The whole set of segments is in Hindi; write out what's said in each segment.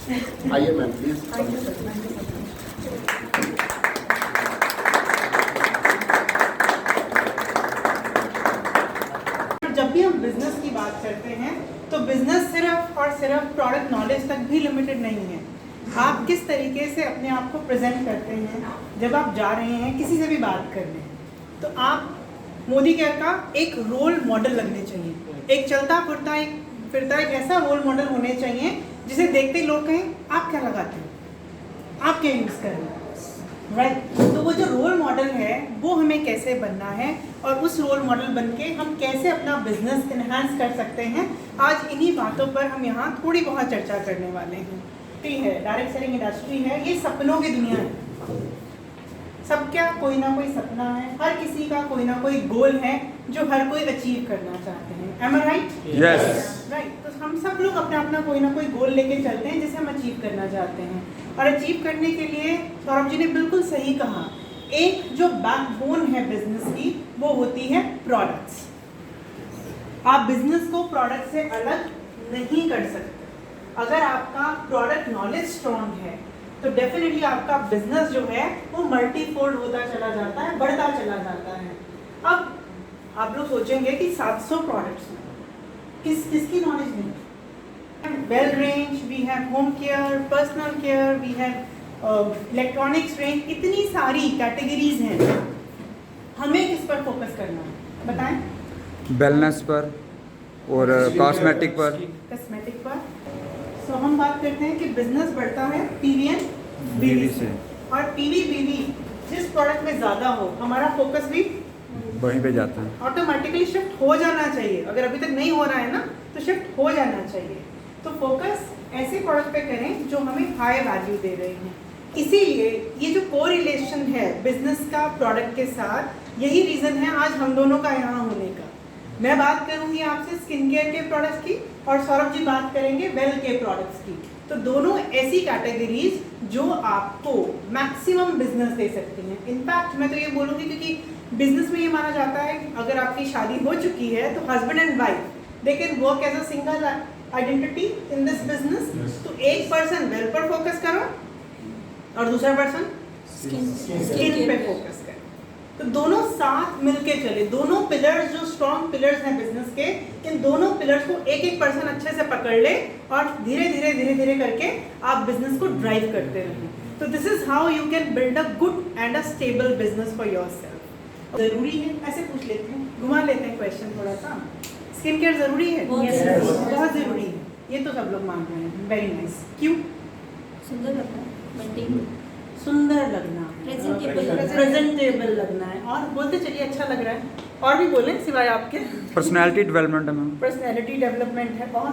आइए मैम प्लीज। जब भी हम बिजनेस की बात करते हैं तो बिजनेस सिर्फ और सिर्फ प्रोडक्ट नॉलेज तक भी लिमिटेड नहीं है। आप किस तरीके से अपने आप को प्रेजेंट करते हैं जब आप जा रहे हैं किसी से भी बात करने, तो आप मोदी केयर का एक रोल मॉडल लगने चाहिए। एक चलता फिरता एक ऐसा रोल मॉडल होने चाहिए जिसे देखते ही लोग कहें आप क्या लगाते हैं, आप क्या यूज़ कर रहे हैं, राइट। तो वो जो रोल मॉडल है वो हमें कैसे बनना है और उस रोल मॉडल बन के हम कैसे अपना बिजनेस इन्हांस कर सकते हैं, आज इन्हीं बातों पर हम यहाँ थोड़ी बहुत चर्चा करने वाले हैं। ठीक है, डायरेक्ट सेलिंग इंडस्ट्री है, ये सपनों की दुनिया है। सबका कोई ना कोई सपना है, हर किसी का कोई ना कोई गोल है जो हर कोई अचीव करना चाहते हैं। एम आई राइट? यस। राइट। तो हम सब लोग अपना अपना कोई ना कोई गोल लेके चलते हैं जिसे हम अचीव करना चाहते हैं, और अचीव करने के लिए सौरभ जी ने बिल्कुल सही कहा, एक जो बैकबोन है बिजनेस की वो होती है प्रोडक्ट्स। आप बिजनेस को प्रोडक्ट से अलग नहीं कर सकते। अगर आपका प्रोडक्ट नॉलेज स्ट्रॉन्ग है तो डेफिनेटली आपका बिजनेस जो है वो मल्टीफोल्ड होता चला जाता है, बढ़ता चला जाता है। अब आप लोग सोचेंगे कि 700 प्रोडक्ट्स हैं, किसकी नॉलेज नहीं? Well range, we have home care, personal care, we have electronics range, इतनी सारी कैटेगरीज हैं। हमें किस पर फोकस करना है बताएं? वेलनेस पर और कॉस्मेटिक पर। कॉस्मेटिक पर। सो हम बात करते हैं कि बिजनेस बढ़ता है पीवी एंड बीवी से, और पीवी बीवी जिस प्रोडक्ट में ज़्यादा हो हमारा फोकस भी वहीं पे जाता है। ऑटोमेटिकली शिफ्ट हो जाना चाहिए। अगर अभी तक नहीं हो रहा है ना तो शिफ्ट हो जाना चाहिए। तो फोकस ऐसे प्रोडक्ट पे करें जो हमें हाई वैल्यू दे रहे हैं। इसीलिए ये जो कोरिलेशन है बिजनेस का प्रोडक्ट के साथ, यही रीज़न है आज हम दोनों का यहाँ होने का। मैं बात करूंगी आपसे स्किन केयर के प्रोडक्ट्स की और सौरभ जी बात करेंगे वेल के प्रोडक्ट्स की। तो दोनों ऐसी कैटेगरीज जो आपको मैक्सिमम बिजनेस दे सकती हैं। इनफैक्ट मैं तो ये बोलूँगी क्योंकि बिजनेस में ये माना जाता है अगर आपकी शादी हो चुकी है तो husband and wife they can work as a single identity in this business. तो एक पर्सन वेल पर फोकस करो और दूसरा पर्सन स्किन पे फोकस करो। तो दोनों साथ मिलके चले। दोनों पिलर्स जो स्ट्रॉन्ग पिलर्स हैं बिजनेस के, इन दोनों पिलर्स को एक एक पर्सन अच्छे से पकड़ ले और धीरे धीरे करके आप बिजनेस को ड्राइव करते रहें। तो this is how you can build a good and a stable business for yourself. जरूरी है, ऐसे पूछ लेते हैं, घुमा लेते हैं क्वेश्चन थोड़ा सा। स्किन केयर जरूरी है? बहुत जरूरी है, ये तो सब लोग मान रहे हैं। Very nice. क्यों? सुंदर लगता है, सुंदर लगना, प्रेजेंटेबल लगना है, और बोलते चलिए अच्छा लग रहा है। और भी बोलें सिवाय आपके? पर्सनैलिटी डेवलपमेंट है मैम। पर्सनैलिटी डेवलपमेंट है, और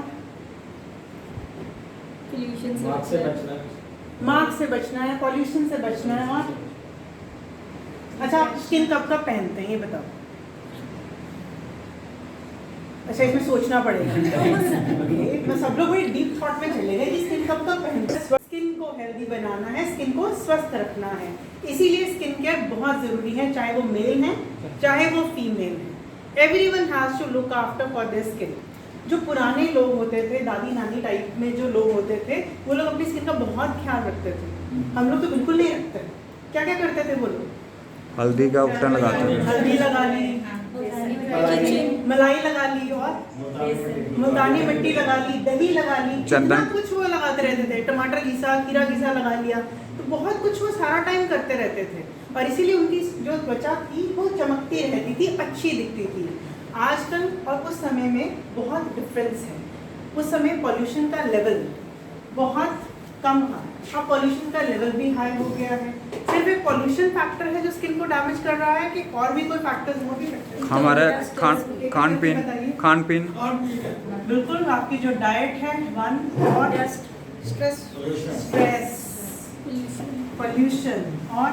पोल्यूशन मार्क्स से बचना है, पॉल्यूशन से बचना है। और अच्छा, आप स्किन कब कब पहनते हैं ये बताओ? अच्छा, इसमें सोचना पड़ेगा। मैं सब लोग वही डीप थॉट में चले गए कि स्किन कब कब पहनते हैं। स्किन को हेल्दी बनाना है, स्किन को स्वस्थ रखना है, इसीलिए स्किन केयर बहुत ज़रूरी है, चाहे वो मेल है चाहे वो फीमेल है। Everyone has to look after for their skin. जो पुराने लोग होते थे, दादी नानी टाइप में जो लोग होते थे, वो लोग अपनी स्किन का बहुत ख्याल रखते थे। हम लोग तो बिल्कुल नहीं रखते। क्या क्या करते थे वो लोग? हल्दी का उपटन लगाते हैं, हल्दी लगा ली, मलाई लगा ली, और मुल्तानी मिट्टी लगा ली, दही लगा ली, चंदन, कुछ वो लगाते रहते थे। टमाटर घिसा, खीरा घिसा लगा लिया, तो बहुत कुछ वो सारा टाइम करते रहते थे, और इसीलिए उनकी जो त्वचा थी वो चमकती रहती थी, अच्छी दिखती थी। आजकल और उस समय में बहुत डिफरेंस है। उस समय पॉल्यूशन का लेवल बहुत कम था, अब पॉल्यूशन का लेवल भी हाई हो गया है। सिर्फ एक पॉल्यूशन फैक्टर है जो स्किन को डैमेज कर रहा है, कि और भी कोई फैक्टर्स हो भी सकते हैं? हमारे खान पीन और बिल्कुल आपकी जो डाइट है वन, और स्ट्रेस, पोल्यूशन, और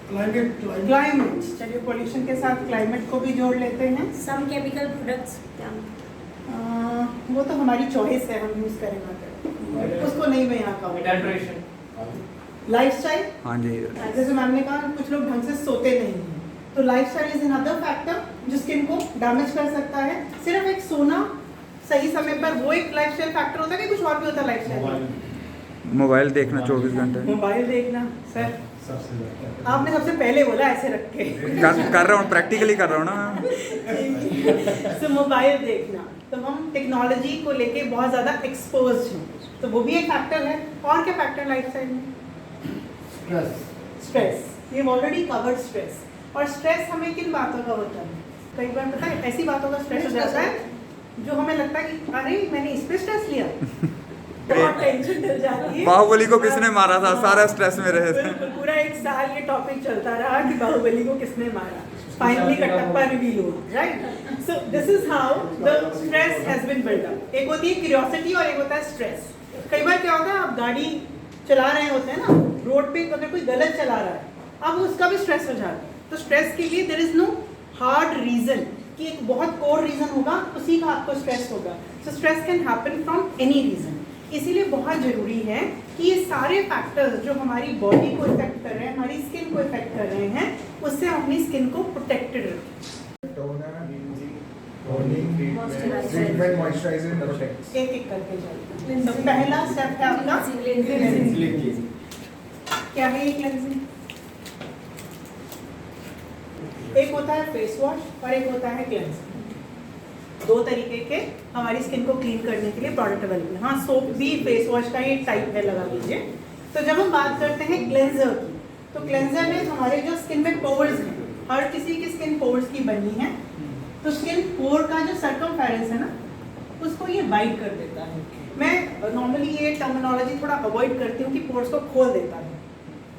क्लाइमेट। चलिए पोल्यूशन के साथ क्लाइमेट को भी जोड़ लेते हैं। सम केमिकल प्रोडक्ट्स वो तो हमारी चॉइस है, हम यूज करें ना करें, उसको नहीं मैं यहाँ कहूँ। लाइफस्टाइल, हाँ जी, जैसे मैम ने कहा कुछ लोग ढंग से सोते नहीं हैं, तो लाइफस्टाइल इज अनदर फैक्टर जो स्किन को डैमेज कर सकता है। सिर्फ एक सही समय पर वो एक लाइफस्टाइल फैक्टर होता है कि कुछ और भी होता है लाइफस्टाइल? मोबाइल देखना 24 घंटे। मोबाइल देखना सर सबसे ज्यादा आपने सबसे पहले बोला ऐसे रख के कर रहा हूँ, प्रैक्टिकली कर रहा हूँ ना। तो मोबाइल देखना, तो हम टेक्नोलॉजी को लेके बहुत ज़्यादा एक्सपोज हैं, तो वो भी एक फैक्टर है। और क्या फैक्टर लाइफस्टाइल में? स्ट्रेस, ये ऑलरेडी कवर्ड स्ट्रेस। और स्ट्रेस हमें किन बातों का होता है? कई बार पता है ऐसी बातों का स्ट्रेस हो जाता है जो हमें लगता है कि अरे मैंने इस पे स्ट्रेस लिया, बहुत टेंशन डल जाती है। बाहुबली को किसने मारा था, सारा स्ट्रेस में रहे थे। बिल्कुल, पूरा एक साल ये टॉपिक चलता रहा कि बाहुबली को किसने मारा, फाइनली कटप्पा रिवील हुआ, right? So this is how the stress has been built up. एक होती है क्यूरियोसिटी और एक होता है स्ट्रेस। कई बार क्या होता है, आप गाड़ी चला रहे होते हैं ना, रोड पे अगर कोई गलत चला रहा है, अब उसका भी स्ट्रेस हो जाता है। तो स्ट्रेस के लिए there is no hard reason कि एक बहुत कोर रीजन होगा, उसी का आपको स्ट्रेस होगा। So stress can happen from any reason. इसीलिए बहुत ज़रूरी है कि ये सारे फैक्टर्स जो हमारी बॉडी को इफेक्ट कर रहे हैं, हमारी स्किन को इफेक्ट कर रहे हैं, उससे हम अपनी स्किन को प्रोटेक्टेड रखें। Treatment, moisturiser, protect. एक एक करके चलते हैं। तो पहला स्टेप है आपका क्लेंजिंग। क्या है ये क्लेंजिंग? एक होता है फेस वॉश और एक होता है क्लेंजिंग। दो तरीके के हमारी स्किन को क्लीन करने के लिए प्रोडक्ट अवेलेबल है। हाँ, सोप भी फेस वॉश का ही टाइप है, लगा लीजिए। तो जब हम बात करते हैं क्लेंजर की, तो क्लेंजर में हमारे जो स्किन में पोर्स हैं, हर किसी की स्किन पोर्स की बनी है, तो स्किन पोर का जो सर्कमफेरेंस है ना, उसको ये वाइड कर देता है। मैं नॉर्मली ये टर्मिनोलॉजी थोड़ा अवॉइड करती हूँ कि पोर्स को खोल देता है।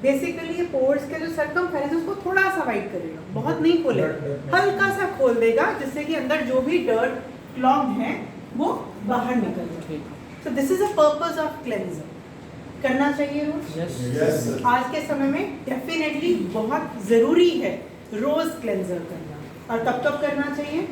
बेसिकली ये पोर्स के जो सर्कमफेरेंस है उसको थोड़ा सा वाइड करेगा, बहुत नहीं खोलेगा, हल्का सा खोल देगा, जिससे कि अंदर जो भी डर्ट क्लॉग है वो बाहर निकल जाए। सो this is a purpose of cleanser. करना चाहिए रोज? Yes. आज के समय में डेफिनेटली बहुत ज़रूरी है रोज क्लेंजर करना। और कब कब करना चाहिए?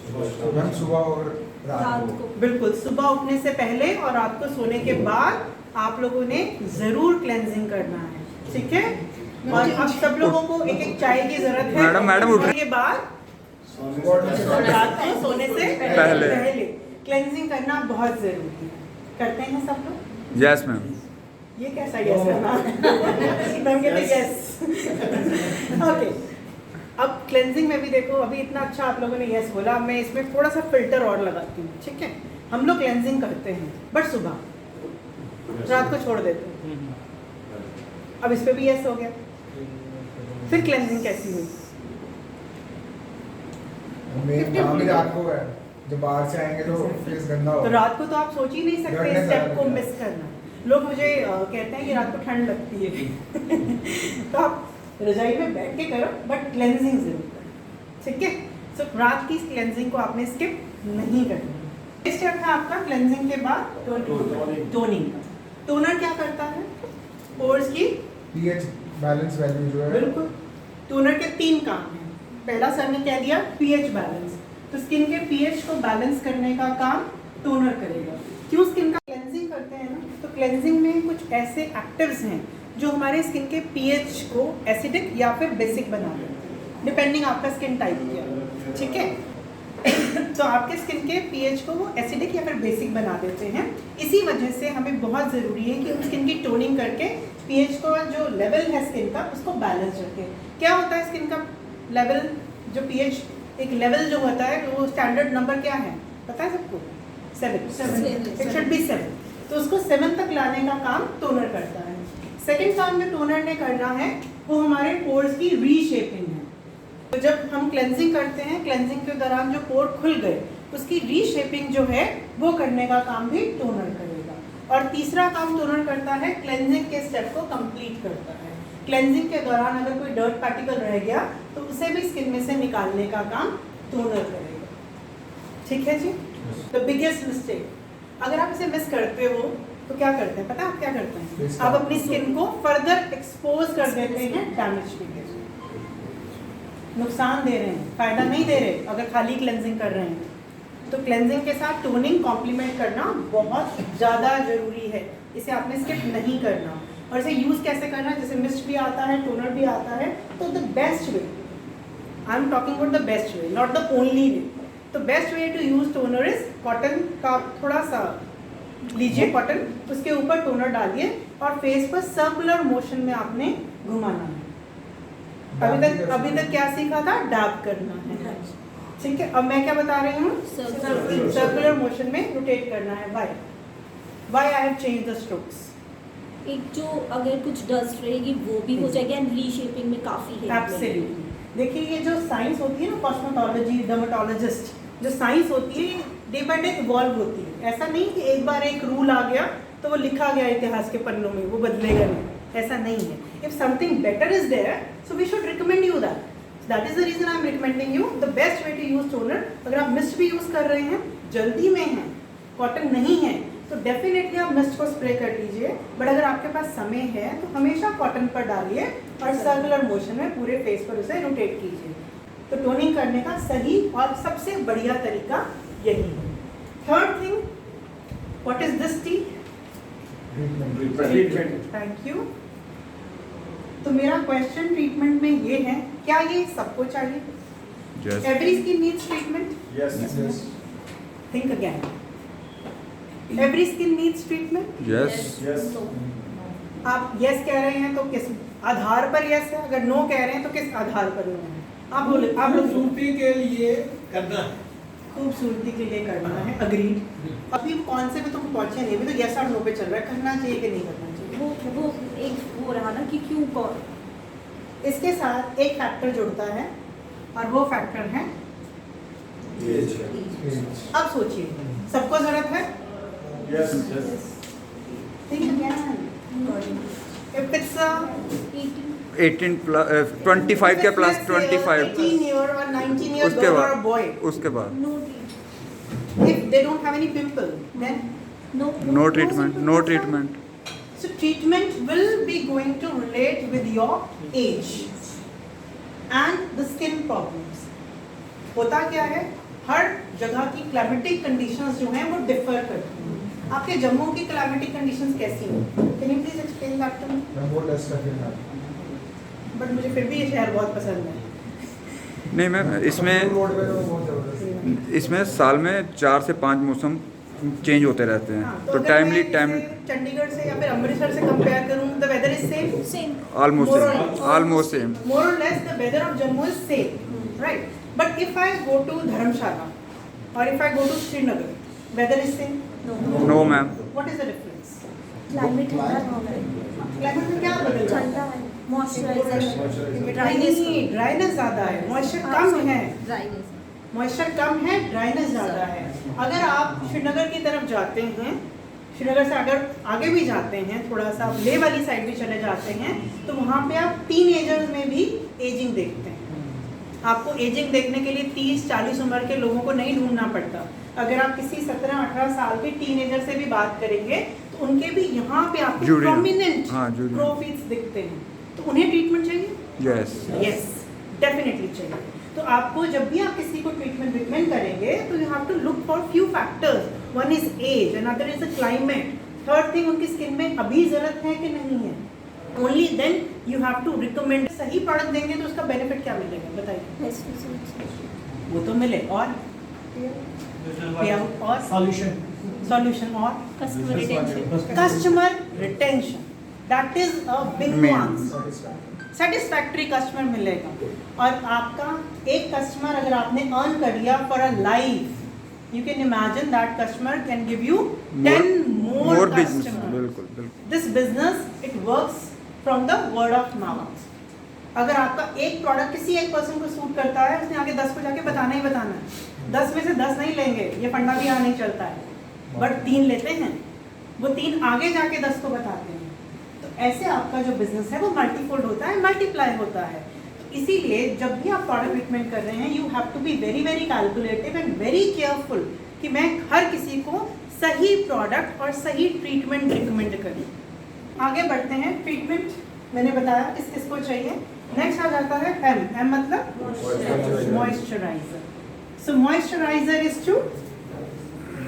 मैम सुबह और रात को। बिल्कुल, सुबह उठने से पहले और रात को सोने के बाद आप लोगों ने ज़रूर क्लेंजिंग करना है, ठीक है? और अब सब लोगों को एक एक चाय की जरूरत है मैडम उठ के बाद और रात को सोने से पहले क्लेंजिंग करना बहुत ज़रूरी है। करते हैं सब लोग? Yes ma'am. ये कैसा यस करना? मैम कहते यस। ओके, अब क्लेंजिंग में भी देखो, अभी इतना अच्छा आप लोगों ने यस बोला, मैं इसमें थोड़ा सा फिल्टर और लगाती हूँ, ठीक है? हम लोग क्लेंजिंग करते हैं बट सुबह, रात को छोड़ देते हैं। अब इस पे भी यस हो गया। फिर क्लेंजिंग कैसी हुई? मेन काम ही रात को है, जब बाहर से आएंगे तो फेस गंदा तो होगा। रात को तो आप सोच ही नहीं सकते डरने इस स्टेप का को है। मिस करना। लोग मुझे कहते हैं कि रात को ठंड लगती है तो आप रजाई में बैठ के करो, बट क्लेंजिंग जरूर करो, ठीक है? सो रात की क्लेंजिंग को आपने स्किप नहीं करना। इस स्टेप है आपका क्लेंजिंग के बाद टोनिंग। टोनर क्या करता है? पोर्स की पीएच बैलेंस वैल्यू जो है, बिल्कुल। टोनर के 3 काम हैं। पहला सर ने कह दिया पीएच बैलेंस, तो स्किन के पीएच को बैलेंस करने का काम टोनर करेगा। क्यों स्किन का क्लेंजिंग करते हैं ना, तो क्लेंजिंग में कुछ ऐसे एक्टिव्स हैं जो हमारे स्किन के पीएच को एसिडिक या फिर बेसिक बना देते हैं, डिपेंडिंग आपका स्किन टाइप क्या है, ठीक है? तो आपके स्किन के पीएच को वो एसिडिक या फिर बेसिक बना देते हैं। इसी वजह से हमें बहुत ज़रूरी है कि हम स्किन की टोनिंग करके पीएच को जो लेवल है स्किन का उसको बैलेंस रखें। क्या होता है स्किन का लेवल, जो पीएच एक लेवल जो होता है, वो स्टैंडर्ड नंबर क्या है पता है सबको? 7। It should be 7। तो उसको 7 तक लाने का काम टोनर करता है। सेकेंड काम जो टोनर ने करना है वो हमारे पोर्स की रीशेपिंग है। तो जब हम क्लेंजिंग करते हैं, क्लेंजिंग के दौरान जो पोर खुल गए उसकी रीशेपिंग जो है वो करने का काम भी टोनर करेगा। और तीसरा काम टोनर करता है, क्लेंजिंग के स्टेप को कंप्लीट करता है। क्लेंजिंग के दौरान अगर कोई डर्ट पार्टिकल रह गया तो उसे भी स्किन में से निकालने का काम टोनर करेगा, ठीक है जी? द बिगेस्ट मिस्टेक, अगर आप इसे मिस करते हो तो क्या करते हैं पता है? आप क्या करते हैं? आप अपनी स्किन को फर्दर एक्सपोज कर देते हैं डैमेज के लिए, नुकसान दे रहे हैं, फायदा नहीं दे रहे अगर खाली क्लेंजिंग कर रहे हैं। तो क्लेंजिंग के साथ टोनिंग कॉम्प्लीमेंट करना बहुत ज़्यादा ज़रूरी है, इसे आपने स्किप नहीं करना। और इसे यूज़ कैसे करना है? जैसे मिस्ट भी आता है, टोनर भी आता है, तो the best way, I am talking about the best way, not the only way. तो best way to use toner is cotton का थोड़ा सा लीजिए कॉटन, उसके ऊपर टोनर डालिए और फेस पर सर्कुलर मोशन में आपने घुमाना है। अभी तक क्या सीखा था? डैब करना है, ठीक है। अब मैं क्या बता रही हूँ? सर्कुलर मोशन में रोटेट करना है। Why I have change the strokes. एक जो अगर कुछ डस्ट रहेगी वो भी हो जाएगी एंड रीशेपिंग में काफी है। एब्सोल्युटली। देखिए ये जो साइंस होती है ना, कॉस्मेटोलॉजी, डर्मेटोलॉजिस्ट, जो साइंस होती है डे बाय डे इवॉल्व होती है। ऐसा नहीं कि एक बार एक रूल आ गया तो वो लिखा गया इतिहास के पन्नों में, वो बदलेगा नहीं, ऐसा नहीं है। If something better is there so we should recommend you that is the reason I am recommending you the best way to use toner. अगर आप मिस्ट भी यूज कर रहे हैं, जल्दी में हैं, कॉटन नहीं है, तो डेफिनेटली आप मिस्ट को स्प्रे कर लीजिए। बट अगर आपके पास समय है तो हमेशा कॉटन पर डालिए और सर्कुलर मोशन में पूरे फेस पर उसे रोटेट कीजिए। तो टोनिंग करने का सही और सबसे बढ़िया तरीका यही है। Third thing, what is this T? Thank you. तो मेरा क्वेश्चन ट्रीटमेंट में ये है, क्या ये सबको चाहिए? Yes. Every skin needs treatment? Yes. Think again. Every skin needs treatment? Yes. आप यस कह रहे हैं तो किस आधार पर यस है? अगर नो कह रहे हैं तो किस आधार पर नो है? आप बोले, आप लोग खूबसूरती के लिए करना है। खूबसूरती के लिए करना है, अग्रीड। अभी कौन से पे तो पहुंचे नहीं, अभी तो यस और नो पे चल रहा है, करना चाहिए कि नहीं करना चाहिए। वो एक वो रहा ना कि क्यों कौन। इसके साथ एक फैक्टर जुड़ता है और वो फैक्टर है, अब सोचिए, सबको जरूरत है? Think again. If it's a 18 plus 25 के प्लस 25 18 year or 19 year उसके girl or a बाद boy, उसके बाद no if they don't have any pimple, then no treatment so treatment will be going to relate with your age and the skin problems. होता क्या है, हर जगह की क्लाइमेटिक कंडीशंस जो हैं वो डिफर करती हैं। आपके जम्मू की क्लाइमेटिक कंडीशंस कैसी हैं? Can you please explain that to me? मैं बहुत डस्ट का फील बट मुझे फिर भी ये शहर बहुत पसंद है। नहीं मैम, इसमें रोड पे तो बहुत जबरदस्त। इसमें साल में 4 से 5 मौसम चेंज होते रहते हैं, हाँ, तो अगर टाइमली मैं टाइम इसे चंडीगढ़ से या फिर अमृतसर से कंपेयर करूं, the weather is same, same almost same. more or less the weather of Jammu is same, right? But if I go to Dharamshala or if I go to Srinagar, weather is same? No ma'am, What is the difference? Climate Climate में क्या बदल रहा है? ठंडा है, मॉइस्चराइजर, ड्राइनेस नहीं, ड्राइनेस ज़्यादा है, मॉइस्चर कम है, ड्राइनेस मॉइस्चर कम है, ड्राइनेस ज़्यादा है। अगर आप श्रीनगर की तरफ जाते हैं, श्रीनगर से अगर आगे भी जाते हैं, थोड़ा सा लेह वाली साइड भी चले जाते हैं, तो वहाँ पे आप टीनेजर्स में भी एजिंग देखते हैं। आपको एजिंग देखने के लिए 30-40 उम्र के लोगों को नहीं ढूंढना पड़ता। अगर आप किसी 17-18 साल के टीनेजर से भी बात करेंगे तो उनके भी यहाँ पे आपको जुड़े हैं। प्रोमिनेंट हाँ, जुड़े हैं। प्रोफिट्स दिखते हैं, तो उन्हें ट्रीटमेंट चाहिए? यस। यस, डेफिनेटली चाहिए। तो आपको जब भी आप किसी को ट्रीटमेंट रिकमेंड करेंगे तो you have to look for few factors. One is age, another is the climate, third thing उनकी स्किन में अभी जरूरत है कि नहीं है। Only then you have to recommend. सही प्रोडक्ट देंगे तो उसका बेनिफिट क्या मिलेगा बताइए? वो तो मिले, और पे आउट और सॉल्यूशन और customer retention customer retention, that is a big Main. One. Satisfactory customer मिलेगा। और आपका एक कस्टमर अगर आपने अर्न कर लिया for a life, you can imagine that customer can give you 10 more business, customers. बिल्कुल बिल्कुल। This business it works from the word of mouth. अगर आपका एक प्रोडक्ट किसी एक पर्सन को सूट करता है, उसने आगे 10 को जाके बताना ही बताना है। 10 में से 10 नहीं लेंगे, ये फंडा भी यहाँ नहीं चलता है, बट 3 लेते हैं, वो 3 आगे जाके 10 को बताते हैं। तो ऐसे आपका जो बिजनेस है वो मल्टीफोल्ड होता है, मल्टीप्लाई होता है। तो इसीलिए जब भी आप प्रोडक्ट रिकमेंड कर रहे हैं, you have to be very very calculative and very careful कि मैं हर किसी को सही प्रोडक्ट और सही ट्रीटमेंट रिकमेंड करूँ। आगे बढ़ते हैं। ट्रीटमेंट मैंने बताया किस किस को चाहिए। नेक्स्ट आ जाता है एम मतलब moisturiser. So moisturiser is to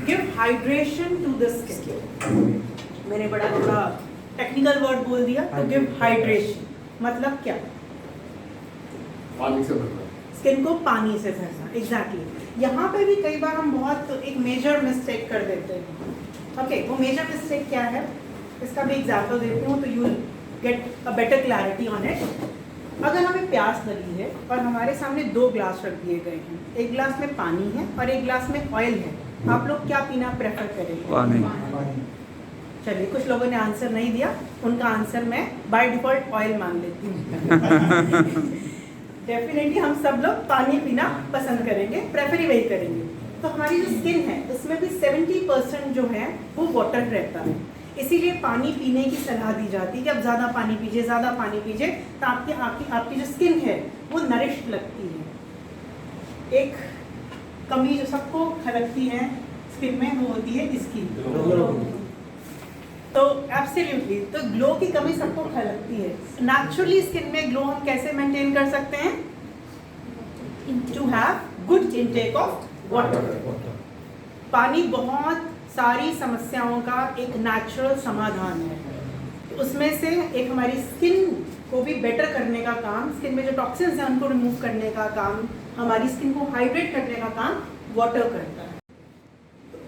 give hydration to the skin. मैंने बड़ा थोड़ा टेक्निकल वर्ड बोल दिया, टू गिव हाइड्रेशन मतलब क्या? पानी से भरना। स्किन को पानी से भरना, एग्जैक्टली। यहाँ पे भी कई बार हम बहुत एक मेजर मिस्टेक कर देते हैं। ओके, वो मेजर मिस्टेक क्या है, इसका भी एग्जाम्पल देती हूँ तो you get a better clarity on it. अगर हमें प्यास लगी है और हमारे सामने 2 ग्लास रख दिए गए हैं, एक ग्लास में पानी है और एक ग्लास में ऑयल है, आप लोग क्या पीना प्रेफर करेंगे? पानी। चलिए, कुछ लोगों ने आंसर नहीं दिया, उनका आंसर मैं बाय डिफॉल्ट ऑयल मान लेती हूँ। डेफिनेटली हम सब लोग पानी पीना पसंद करेंगे, प्रेफर ही वही करेंगे। तो हमारी जो स्किन है उसमें भी 70% जो है वो वाटर रहता है, इसीलिए पानी पीने की सलाह दी जाती है कि आप ज़्यादा पानी पीजिए, ज़्यादा पानी पीजिए, तो आपकी जो स्किन है वो नरिश्ड लगती है। एक कमी जो सबको खलकती है स्किन में वो होती है इसकी, तो एब्सोल्युटली, तो ग्लो की कमी सबको खलकती है। नेचुरली स्किन में ग्लो हम कैसे मेंटेन कर सकते हैं? To have good intake of water. पानी बहुत सारी समस्याओं का एक नेचुरल समाधान है। उसमें से एक हमारी स्किन को भी बेटर करने का काम, स्किन में जो टॉक्सिन्स हैं उनको रिमूव करने का काम, हमारी स्किन को हाइड्रेट करने का काम वाटर करता है।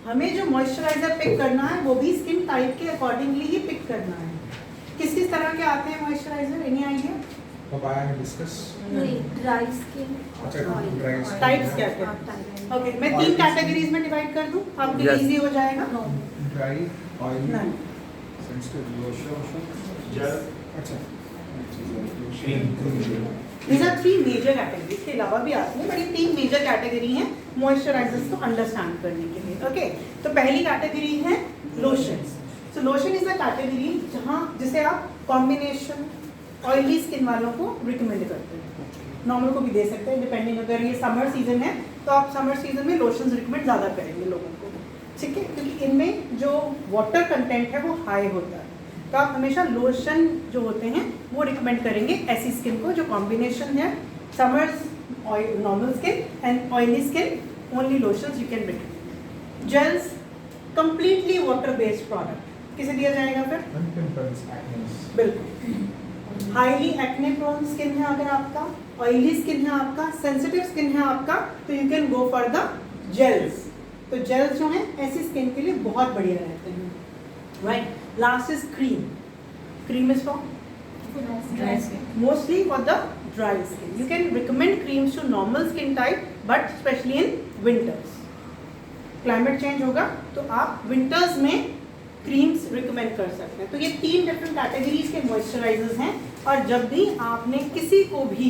हमें जो मॉइस्चराइजर पिक करना है वो भी स्किन टाइप के अकॉर्डिंगली ही पिक करना है। किस किस तरह के आते हैं मॉइस्चराइजर, एनी आइडिया? पपाया में डिस्कस। ड्राई स्किन, अच्छा, ड्राई स्किन। टाइप्स क्या क्या? ओके, मैं 3 कैटेगरीज में डिवाइड कर दूं, आपके लिए इजी हो जाएगा। Dry, oily, None. Sensitive, lotion, अच्छा, These are 3 मेजर कैटेगरी, इसके अलावा भी आती हैं, बड़ी 3 मेजर कैटेगरी हैं मॉइस्चराइजर्स को अंडरस्टैंड करने के लिए। ओके, तो पहली कैटेगरी है lotions. So lotion is a category जिसे आप कॉम्बिनेशन ऑयली स्किन वालों को रिकमेंड करते हैं, नॉर्मल को भी दे सकते हैं डिपेंडिंग। अगर ये समर सीजन है तो आप समर सीजन में लोशंस रिकमेंड ज़्यादा करेंगे लोगों को, ठीक है, क्योंकि इनमें जो वाटर कंटेंट है वो हाई होता है। तो आप हमेशा लोशन जो होते हैं वो रिकमेंड करेंगे ऐसी स्किन को जो कॉम्बिनेशन है summers normal skin and oily skin, only lotions you can recommend. Gels completely water based product किसे दिया जाएगा फिर? Pimples, acne. बिल्कुल। हाईली एक्ने प्रोन स्किन है अगर आपका, ऑयली स्किन है आपका, सेंसिटिव स्किन है आपका, तो you can go for the gels. तो जेल्स जो हैं ऐसी स्किन के लिए बहुत बढ़िया रहते हैं, right. Last is cream. Cream is for mostly for the dry skin. You can recommend creams to normal skin type, but especially in winters. Climate change होगा तो आप winters में क्रीम्स रिकमेंड कर सकते हैं। तो ये 3 डिफरेंट कैटेगरीज के मॉइस्चराइजर्स हैं, और जब भी आपने किसी को भी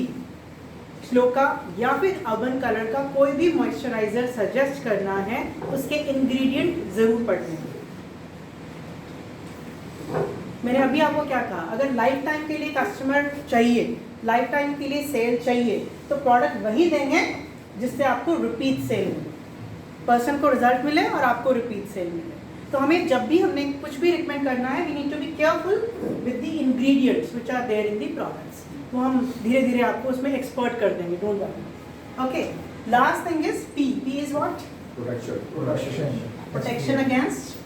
श्लोका या फिर अर्बन कलर का कोई भी मॉइस्चराइजर सजेस्ट करना है, उसके इंग्रेडिएंट जरूर पढ़ने हैं। मैंने अभी आपको क्या कहा, अगर लाइफ टाइम के लिए कस्टमर चाहिए, लाइफ टाइम के लिए सेल चाहिए, तो प्रोडक्ट वही देंगे जिससे आपको रिपीट सेल मिले, पर्सन को रिजल्ट मिले और आपको रिपीट सेल मिले। तो हमें जब भी हमने कुछ भी रिकमेंड करना है, we need to be careful with the ingredients which are there in the products. वो हम धीरे धीरे आपको उसमें एक्सपर्ट कर देंगे, don't worry. Okay, last thing is P. P is what? Protection against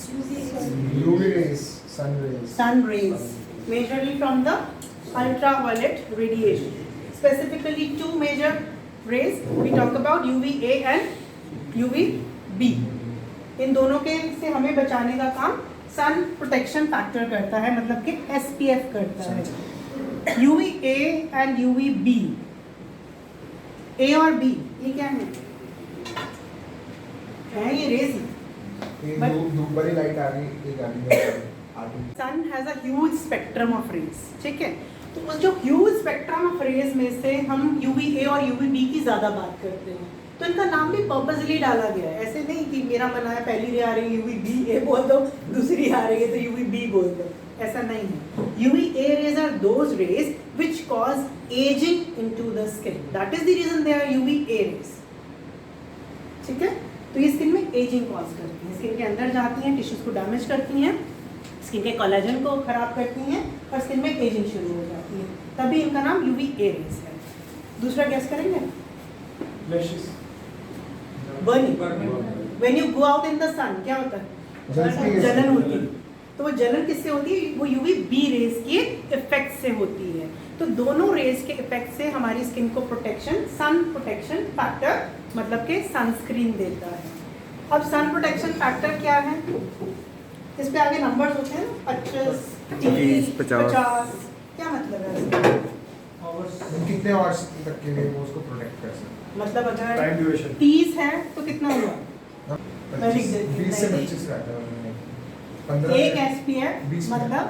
UV rays, sun rays. sun rays, majorly from the ultraviolet radiation. Specifically 2 major rays we talk about, UVA and UVB. इन दोनों के से हमें बचाने का काम सन प्रोटेक्शन फैक्टर करता है, मतलब कि SPF करता है। UVA and UVB, A और B ये क्या है? ये रेज ही। But- धूप वाली लाइट आ गई, एक आ sun has a huge spectrum of rays, ठीक है। तो उस जो ह्यूज स्पेक्ट्रम ऑफ रेज में से हम UVA और UVB की ज़्यादा बात करते हैं, तो इनका नाम भी पर्पसली डाला गया है। ऐसे नहीं कि मेरा मन है पहली रे आ रही है UVB बोल दो, दूसरी आ रही है तो UVB बोल दो, ऐसा नहीं है। UVA rays are those rays which cause aging into the skin. That is the reason they are UVA rays, ठीक है। तो ये स्किन में एजिंग कॉज करती हैं, स्किन के अंदर जाती हैं, टिश्यूज को डैमेज करती हैं, स्किन के कोलेजन को खराब करती हैं और स्किन में एजिंग शुरू हो जाती है, तभी इनका नाम UVA रेज है। दूसरा गैस करेंगे? Burning. When you go out in the sun क्या होता है? जलन होती है। तो वो जलन किससे होती है? वो UVB रेज के इफेक्ट से होती है। तो दोनों रेज के इफेक्ट से हमारी स्किन को प्रोटेक्शन, सन प्रोटेक्शन फैक्टर मतलब कि सनस्क्रीन देता है। अब सन प्रोटेक्शन फैक्टर क्या है, इस पे आगे नंबर्स होते हैं ना, 25, 30, 50, क्या मतलब है इसका? कितने आवर्स तक के लिए वो उसको प्रोटेक्ट कर सकते मतलब अगर टाइम ड्यूरेशन 30 है तो कितना हुआ? मैं लिख देती हूँ, 20 से नहीं। 25 रहता है 15 एक SPF 20 मतलब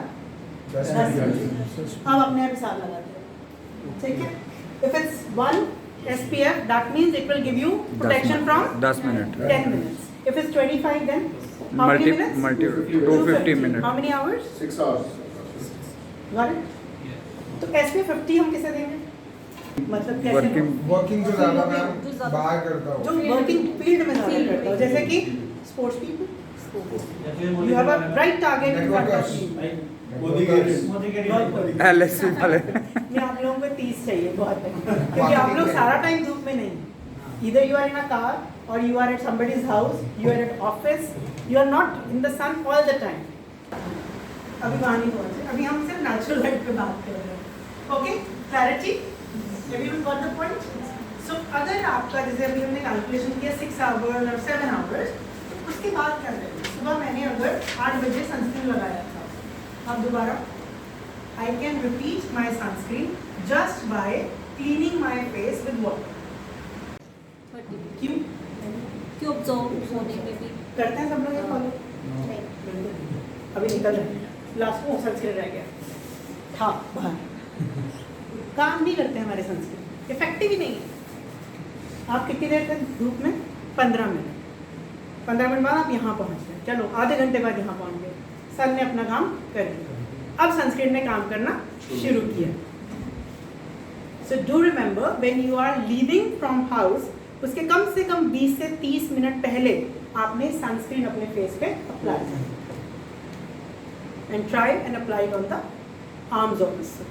10 अब अपने आप हिसाब लगाते हैं, ठीक है। If it's 1 SPF, that means it will give you protection from 10 minute 10 minutes. If it's 25, then how many minutes? Multi 250 minute. How many hours? 6 hours Got it? तो SPF 50 हम किसे देंगे? मतलब कैसे? वर्किंग जो ज़्यादा मैं जो ज़्यादा- बाहर करता जो हूँ वर्किंग फील्ड में ज़्यादा करता हो, जैसे कि sports people, you have a bright target in front of you. Modi के LSC वाले नहीं, आप लोगों को 30 चाहिए बहुत है, क्योंकि आप लोग सारा टाइम धूप में नहीं, either you are in a car or you are at somebody's house, you are at office, you are not in the sun all the time. अभी वहाँ नहीं पहुँचे, अभी हम सिर्फ नेचुरल लाइट पे बात कर रहे हैं। Okay, clarity, everyone got the point? So अगर आपका, जैसे अभी हमने कैलकुलेशन किया 6 आवर्स और 7 आवर्स, तो उसके बाद क्या करें? सुबह मैंने अगर 8 बजे सनस्क्रीन लगाया था, अब दोबारा I can repeat my sunscreen just by cleaning my face with water. क्यों क्यों ऑब्जर्व होने में भी करते हैं सब लोग ये फॉलो? अभी निकल रहे हैं, लास्ट में सनस्क्रीन रह गया था बाहर, काम नहीं करते हमारे सनस्क्रीन, इफेक्टिव ही नहीं है। आप कितनी देर तक धूप में? 15 मिनट, 15 मिनट बाद आप यहाँ पहुँच गए, चलो आधे घंटे बाद यहाँ पहुँच गए, सन ने अपना काम कर दिया, अब सनस्क्रीन ने काम करना शुरू किया। So do remember, when you are leaving from house, उसके कम से कम 20 से 30 मिनट पहले आपने सनस्क्रीन अपने फेस पे अप्लाई करना, and try and apply on the arms also,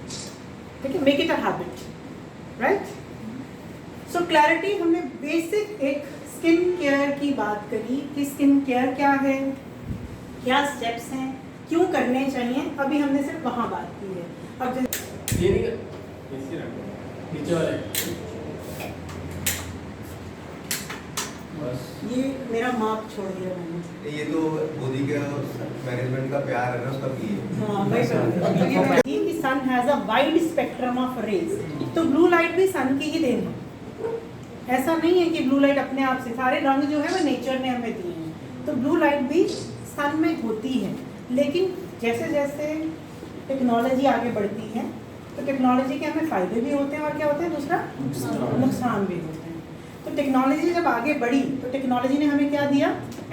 ठीक है, make it a habit, right? So clarity, हमने बेसिक एक स्किन केयर की बात करी कि स्किन केयर क्या है, क्या स्टेप्स हैं, क्यों करने चाहिए, अभी हमने सिर्फ वहाँ बात की है। अब जैसे ये नहीं नीचे वाले बस ये मेरा मार्क छोड़ दिया मैंने, ये तो मोदी के मैनेजमेंट का प्यार है ना, उसका भी है। हाँ वही कि sun has a wide spectrum of rays, तो ब्लू लाइट भी सन की ही देन है, ऐसा नहीं है कि ब्लू लाइट अपने आप से, सारे रंग जो है वो नेचर ने हमें दिए हैं, तो ब्लू लाइट भी सन में होती है। लेकिन जैसे जैसे टेक्नोलॉजी आगे बढ़ती है, तो टेक्नोलॉजी के हमें फ़ायदे भी होते हैं और क्या होते हैं, दूसरा नुकसान भी होते हैं। तो टेक्नोलॉजी जब आगे बढ़ी तो टेक्नोलॉजी ने हमें क्या दिया?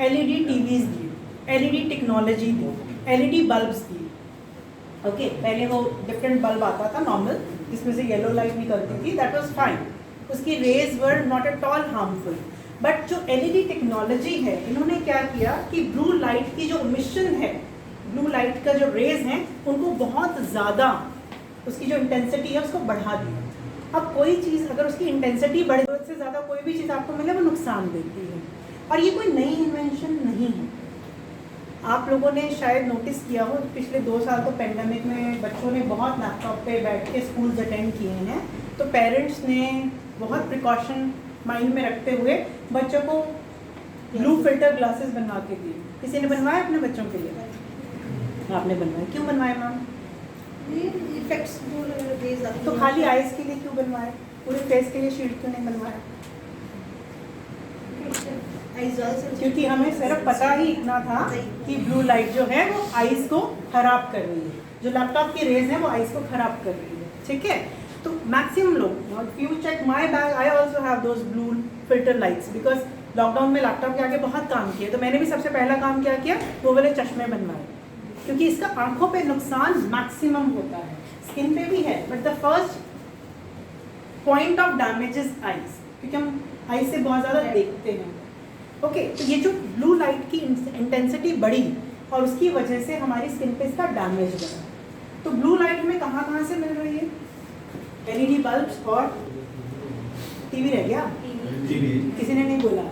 LED टीवीज़ दी, LED टेक्नोलॉजी दी, LED बल्ब्स दी। ओके, पहले वो डिफरेंट बल्ब आता था नॉर्मल, जिसमें से येलो लाइट निकलती थी, दैट वाज फाइन, उसकी raise were not at all harmful. But जो LED टेक्नोलॉजी है, इन्होंने क्या किया कि ब्लू लाइट की जो मिशन है, ब्लू लाइट का जो रेज हैं, उनको बहुत ज़्यादा, उसकी जो इंटेंसिटी है उसको बढ़ा दिया। अब कोई चीज़ अगर उसकी इंटेंसिटी बढ़े, जरूरत से ज़्यादा कोई भी चीज़ आपको मिले, वो नुकसान देती है। और ये कोई नई इन्वेंशन नहीं है, आप लोगों ने शायद नोटिस किया हो, पिछले 2 साल तो पेंडेमिक में बच्चों ने बहुत लैपटॉप पे बैठ के स्कूल्स अटेंड किए हैं, तो पेरेंट्स ने बहुत प्रिकॉशन माइंड में रखते हुए बच्चों को ब्लू फिल्टर ग्लासेस बनवा के दिए। किसी ने बनवाया अपने बच्चों के लिए? आपने बनवाया, क्यों बनवाया मैम? इफेक्ट्स तो खाली आइज के लिए क्यों बनवाया, पूरे फेस के लिए शील्ड क्यों नहीं बनवाया? क्योंकि हमें सिर्फ पता ही इतना था कि ब्लू लाइट जो है वो आइज को खराब कर रही है, जो लैपटॉप की रेज है वो आइज को खराब कर रही है, ठीक है। तो मैक्सिमम लोग, you check my bag, I also have those blue filter lights, because lockdown में लैपटॉप के आगे बहुत काम किया, तो मैंने भी सबसे पहला काम क्या किया, वो वाले चश्मे बनवाए, क्योंकि इसका आंखों पे नुकसान मैक्सिमम होता है, स्किन पे भी है, but the first point of damage is eyes, क्योंकि हम आइज से बहुत ज़्यादा देखते हैं। ओके, तो ये जो ब्लू लाइट की इंटेंसिटी बढ़ी और उसकी वजह से हमारी स्किन पे इसका डैमेज बढ़ा। तो ब्लू लाइट हमें कहाँ से मिल रही है? LED बल्ब्स और टीवी रह गया, किसी ने नहीं बोला,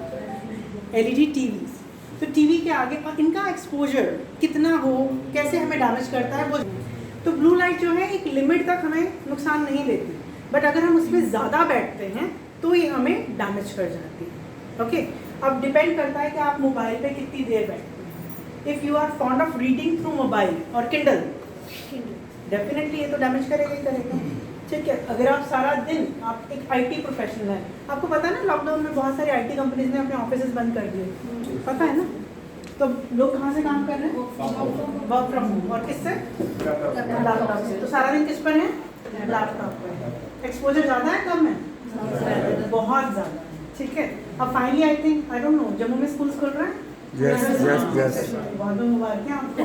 LED टीवीज। तो टीवी के आगे और इनका एक्सपोजर कितना हो, कैसे हमें डैमेज करता है वो, तो ब्लू लाइट जो है एक लिमिट तक हमें नुकसान नहीं देती, बट अगर हम उसमें ज़्यादा बैठते हैं तो ये हमें डैमेज कर जाती है। ओके, अब डिपेंड करता है कि आप मोबाइल पे कितनी देर बैठते हैं। If you are fond of reading through mobile और किंडल, डेफिनेटली ये तो डैमेज करेगा ही करेगा। ठीक है, अगर आप सारा दिन, आप एक आईटी प्रोफेशनल है, आपको पता है ना लॉकडाउन में बहुत सारी आईटी कंपनीज ने अपने ऑफिसेज बंद कर दिए, पता है ना? तो लोग कहाँ से काम कर रहे हैं? Work from home. और किससे? लैपटॉप से। तो सारा दिन किस पर है? लैपटॉप पर है। एक्सपोजर ज़्यादा है कम है? बहुत ज़्यादा है। ठीक है, अब finally I think, I don't know, Jammu में स्कूल्स खुल रहे हैं? Yes yes yes. बहुत मुबारक है आपको।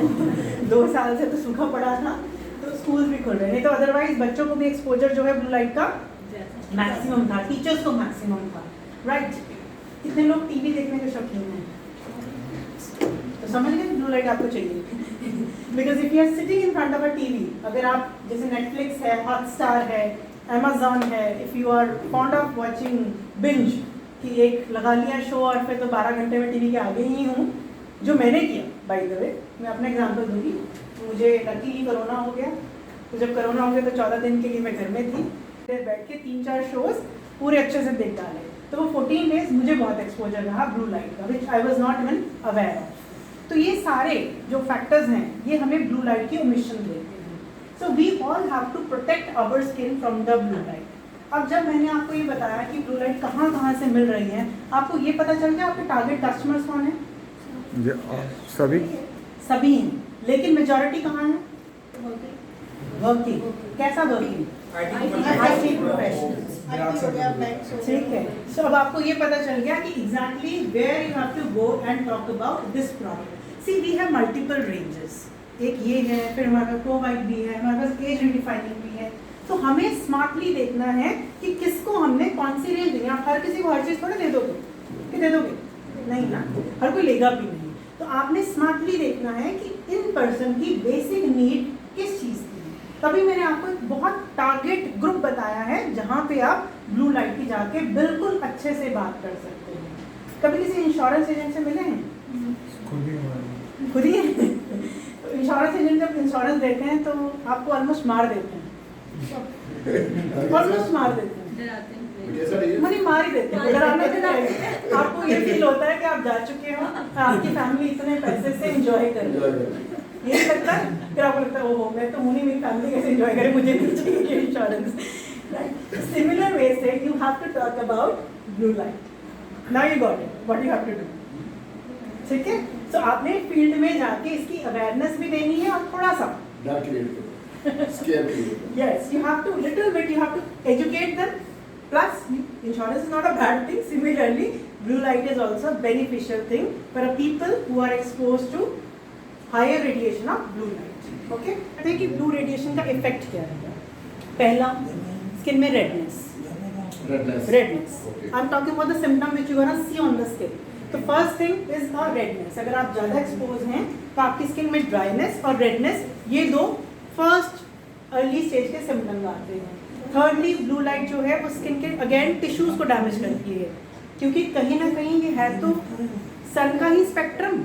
2 साल से तो सूखा पड़ा था, तो स्कूल भी खुल रहे हैं। नहीं तो अदरवाइज बच्चों को भी एक्सपोजर जो है ब्लू लाइट का मैक्सिमम था, टीचर्स को मैक्सिमम था, राइट? कितने लोग टीवी देखने के शौकीन हैं? तो समझ गए ब्लू लाइट आपको चाहिए। Because if you are sitting in front of a TV, अगर आप जैसे नेटफ्लिक्स है, हॉटस्टार है, अमेजॉन है, if you are fond of watching binge, कि एक लगा लिया शो और फिर तो 12 घंटे में टीवी के आगे ही हूँ, जो मैंने किया बाय द वे, मैं अपना एग्जांपल दूंगी। मुझे लकीली कोरोना हो गया, तो जब कोरोना हो गया तो 14 दिन के लिए मैं घर में थी, फिर बैठ के 3-4 शोज़ पूरे अच्छे से देख डाले। तो वो 14 डेज मुझे बहुत एक्सपोजर रहा ब्लू लाइट का, which I was not even aware of. तो ये सारे जो फैक्टर्स हैं, ये हमें ब्लू लाइट की ओमिशन देते हैं। So we all have to protect our skin from the blue light. अब जब मैंने आपको ये बताया कि ब्लू लाइट कहाँ कहाँ से मिल रही है, आपको ये पता चल गया आपके टारगेट कस्टमर्स कौन है? सभी सभी हैं, लेकिन मेजॉरिटी कहाँ है? वर्किंग। कैसा वर्किंग? IT professionals. ठीक है, सो अब आपको ये पता चल गया कि exactly where you have to go and talk about this problem. See we have multiple ranges, एक ये है, फिर हमारे पास प्रो वाइट भी है, हमारे पास एज रिडिफाइनिंग भी है। तो हमें स्मार्टली देखना है कि किसको हमने कौन सी रेंज देनी है। आप हर किसी को हर चीज़ थोड़ा दे दोगे कि दे दोगे? नहीं ना, हर कोई लेगा भी नहीं। तो आपने स्मार्टली देखना है कि इन पर्सन की बेसिक नीड किस चीज़ की है। तभी मैंने आपको एक बहुत टारगेट ग्रुप बताया है जहाँ पे आप ब्लू लाइट की जाके बिल्कुल अच्छे से बात कर सकते हैं। कभी किसी इंश्योरेंस एजेंट से मिले हैं? खुद ही तो इंश्योरेंस एजेंट जब इंश्योरेंस देते हैं तो आपको ऑलमोस्ट मार देते हैं, ऑलमोस्ट मार देते हैं, मुझे मार ही देते हैं। डराने देते हैं। आपको ये फील होता है कि आप जा चुके हो, आपकी फैमिली इतने पैसे से एंजॉय कर रही है, ये लगता है। फिर आपको लगता है ओहो मैं तो हूँ नहीं, मेरी फैमिली कैसे एंजॉय करे, मुझे नहीं चाहिए इंश्योरेंस। सिमिलर वे से you have to talk about blue light. Now you got it, what you have to do. ठीक है, तो आपने फील्ड में जाके इसकी अवेयरनेस भी देनी है और थोड़ा सा yes, you have to little bit, you have to educate them. Plus, insurance is not a bad thing. Similarly, blue light is also a beneficial thing for a people who are exposed to higher radiation of blue light. Okay? देखिए कि blue radiation का effect क्या है? पहला, skin में redness. Okay. I'm talking about the symptom which you gonna see on the skin. तो first thing is the redness. अगर आप ज़्यादा expose हैं, तो आपकी skin में dryness और redness, ये दो फर्स्ट अर्ली स्टेज के सिम्टम्स आते हैं। थर्डली ब्लू लाइट जो है वो स्किन के अगेन टिश्यूज को डैमेज करती है, क्योंकि कहीं ना कहीं ये है तो सन का ही स्पेक्ट्रम।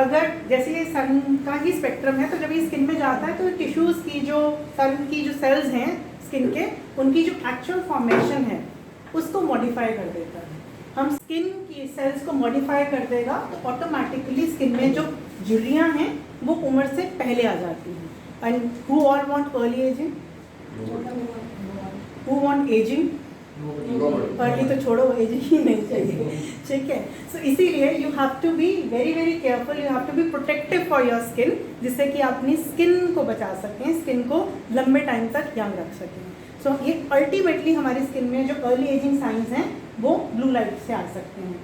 अगर जैसे ये सन का ही स्पेक्ट्रम है, तो जब ये स्किन में जाता है तो टिश्यूज की जो सन की जो सेल्स हैं स्किन के, उनकी जो एक्चुअल फॉर्मेशन है उसको मॉडिफाई कर देता है। हम स्किन की सेल्स को मॉडिफाई कर देगा तो ऑटोमेटिकली स्किन में जो झुर्रियाँ हैं वो उम्र से पहले आ जाती हैं। And who all want early aging? Who want aging? Early तो छोड़ो, aging ही नहीं चाहिए। ठीक है, so इसीलिए you have to be very very careful, you have to be protective for your skin, जिससे कि आप अपनी स्किन को बचा सकें, स्किन को लंबे टाइम तक यंग रख सकें। So ये अल्टीमेटली हमारी स्किन में जो अर्ली एजिंग साइंस हैं वो ब्लू लाइट से आ सकते हैं।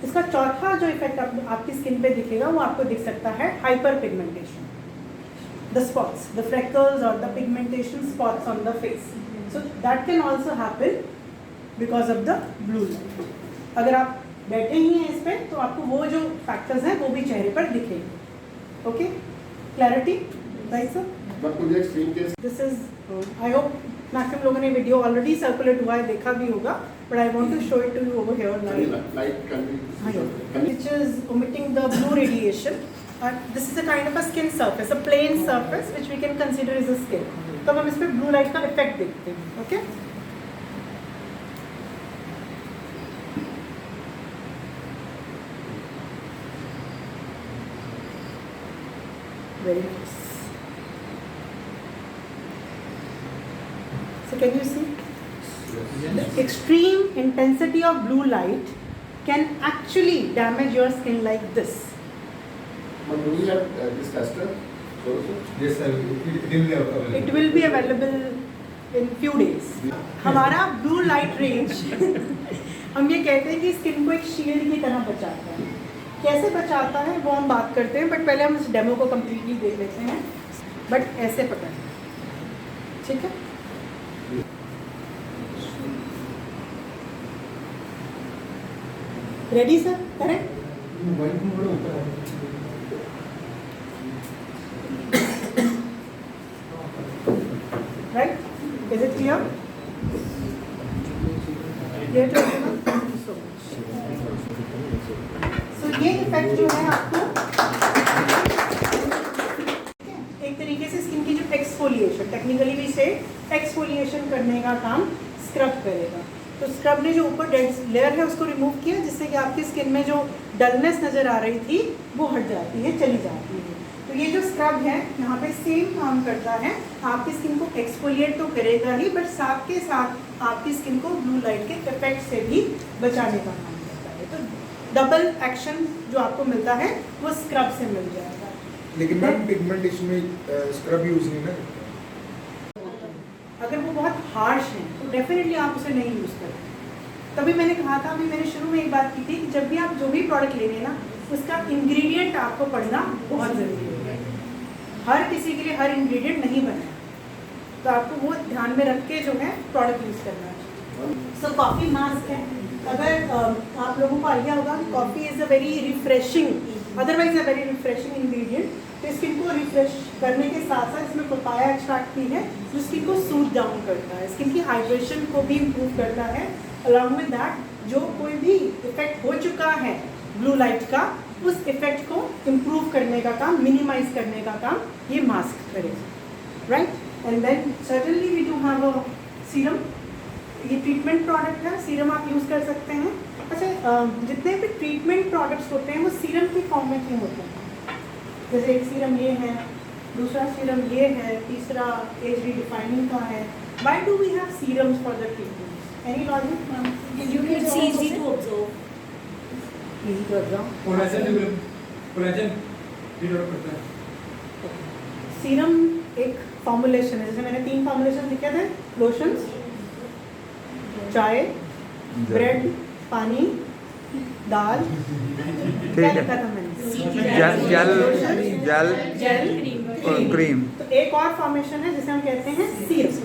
इसका चौथा जो इफेक्ट आपकी स्किन पे दिखेगा वो आपको दिख सकता है hyper pigmentation, the spots, the freckles or the pigmentation spots on the face. So that can also happen because of the blue light. अगर आप बैठे ही हैं इस पे तो आपको वो जो फैक्टर्स हैं वो भी चेहरे पर दिखेंगे। Okay, clarity, right sir? This is, I hope maximum लोगों ने वीडियो ऑलरेडी सर्कुलेट हुआ है, देखा भी होगा, but I want to show it to you over here live, which is omitting the blue radiation. This is a kind of a skin surface, a plain surface which we can consider as a skin. तो हम इस पे ब्लू लाइट का इफेक्ट देखते हैं। Okay, Very nice. So can you see? The extreme intensity of blue light can actually damage your skin like this. But do we have this tester? Yes sir, it will be available. It will be available in few days. हमारा blue light range हम ये कहते हैं कि स्किन को एक शील्ड की तरह बचाता है. कैसे बचाता है वो हम बात करते हैं, बट पहले हम इस डेमो को कम्प्लीटली देख लेते हैं. बट ऐसे पकड़, ठीक है. Ready sir? Correct. Right? Is it clear? So ये इफेक्ट जो है आपको एक तरीके से स्किन की जो एक्सफोलिएशन, टेक्निकली भी से एक्सफोलिएशन करने का काम स्क्रब करेगा. तो स्क्रब ने जो ऊपर डेड लेयर है उसको रिमूव किया, जिससे कि आपकी स्किन में जो डलनेस नज़र आ रही थी वो हट जाती है, चली जाती है. तो ये जो स्क्रब है यहाँ पे सेम काम करता है. आपकी स्किन को एक्सफोलिएट तो करेगा ही, बट साथ के साथ आपकी स्किन को ब्लू लाइट के इफेक्ट से भी बचाने का काम करता है. तो डबल एक्शन जो आपको मिलता है वो स्क्रब से मिल जाएगा. लेकिन मैम पिगमेंटेशन में स्क्रब यूज नहीं ना. अगर वो बहुत हार्श है तो डेफिनेटली आप उसे नहीं यूज़ करें. तभी मैंने कहा था, अभी मैंने शुरू में एक बात की थी कि जब भी आप जो भी प्रोडक्ट ले लें ना, उसका इंग्रेडिएंट आपको पढ़ना बहुत ज़रूरी है. हर किसी के लिए हर इंग्रेडिएंट नहीं बना, तो आपको वो ध्यान में रख के जो है प्रोडक्ट यूज़ करना चाहिए. सो कॉफ़ी मास्क है. अगर आप लोगों को आइडिया होगा कि coffee is a very refreshing, otherwise a very refreshing ingredient. तो स्किन को रिफ्रेश करने के साथ साथ इसमें पपाया एक्सट्रैक्ट भी है जो स्किन को सूट डाउन करता है, स्किन की हाइड्रेशन को भी इम्प्रूव करता है. अलॉन्ग विद दैट जो कोई भी इफेक्ट हो चुका है ब्लू लाइट का, उस इफेक्ट को इम्प्रूव करने का काम, मिनिमाइज करने का काम ये मास्क करेगा. Right? And then certainly we do have a serum. ये ट्रीटमेंट प्रोडक्ट है, सीरम आप यूज़ कर सकते हैं. अच्छा, जितने भी ट्रीटमेंट प्रोडक्ट्स होते हैं वो सीरम की फॉर्म में क्यों होते हैं? जैसे एक सीरम ये है, दूसरा सीरम ये है, तीसरा एज रिडिफाइनिंग का है. Why do we have serums for the treatment? Any logic? It's easy to observe. Easy to observe. Collagen develop करता है. सीरम एक फॉर्मुलेशन है. जैसे मैंने 3 फॉर्मुलेशन लिखे थे, लोशंस, चाय, ब्रेड, पानी, दाल. क्या लिखा था मैंने? Gel cream. तो एक और फॉर्मेशन है जिसे हम कहते हैं सीरम.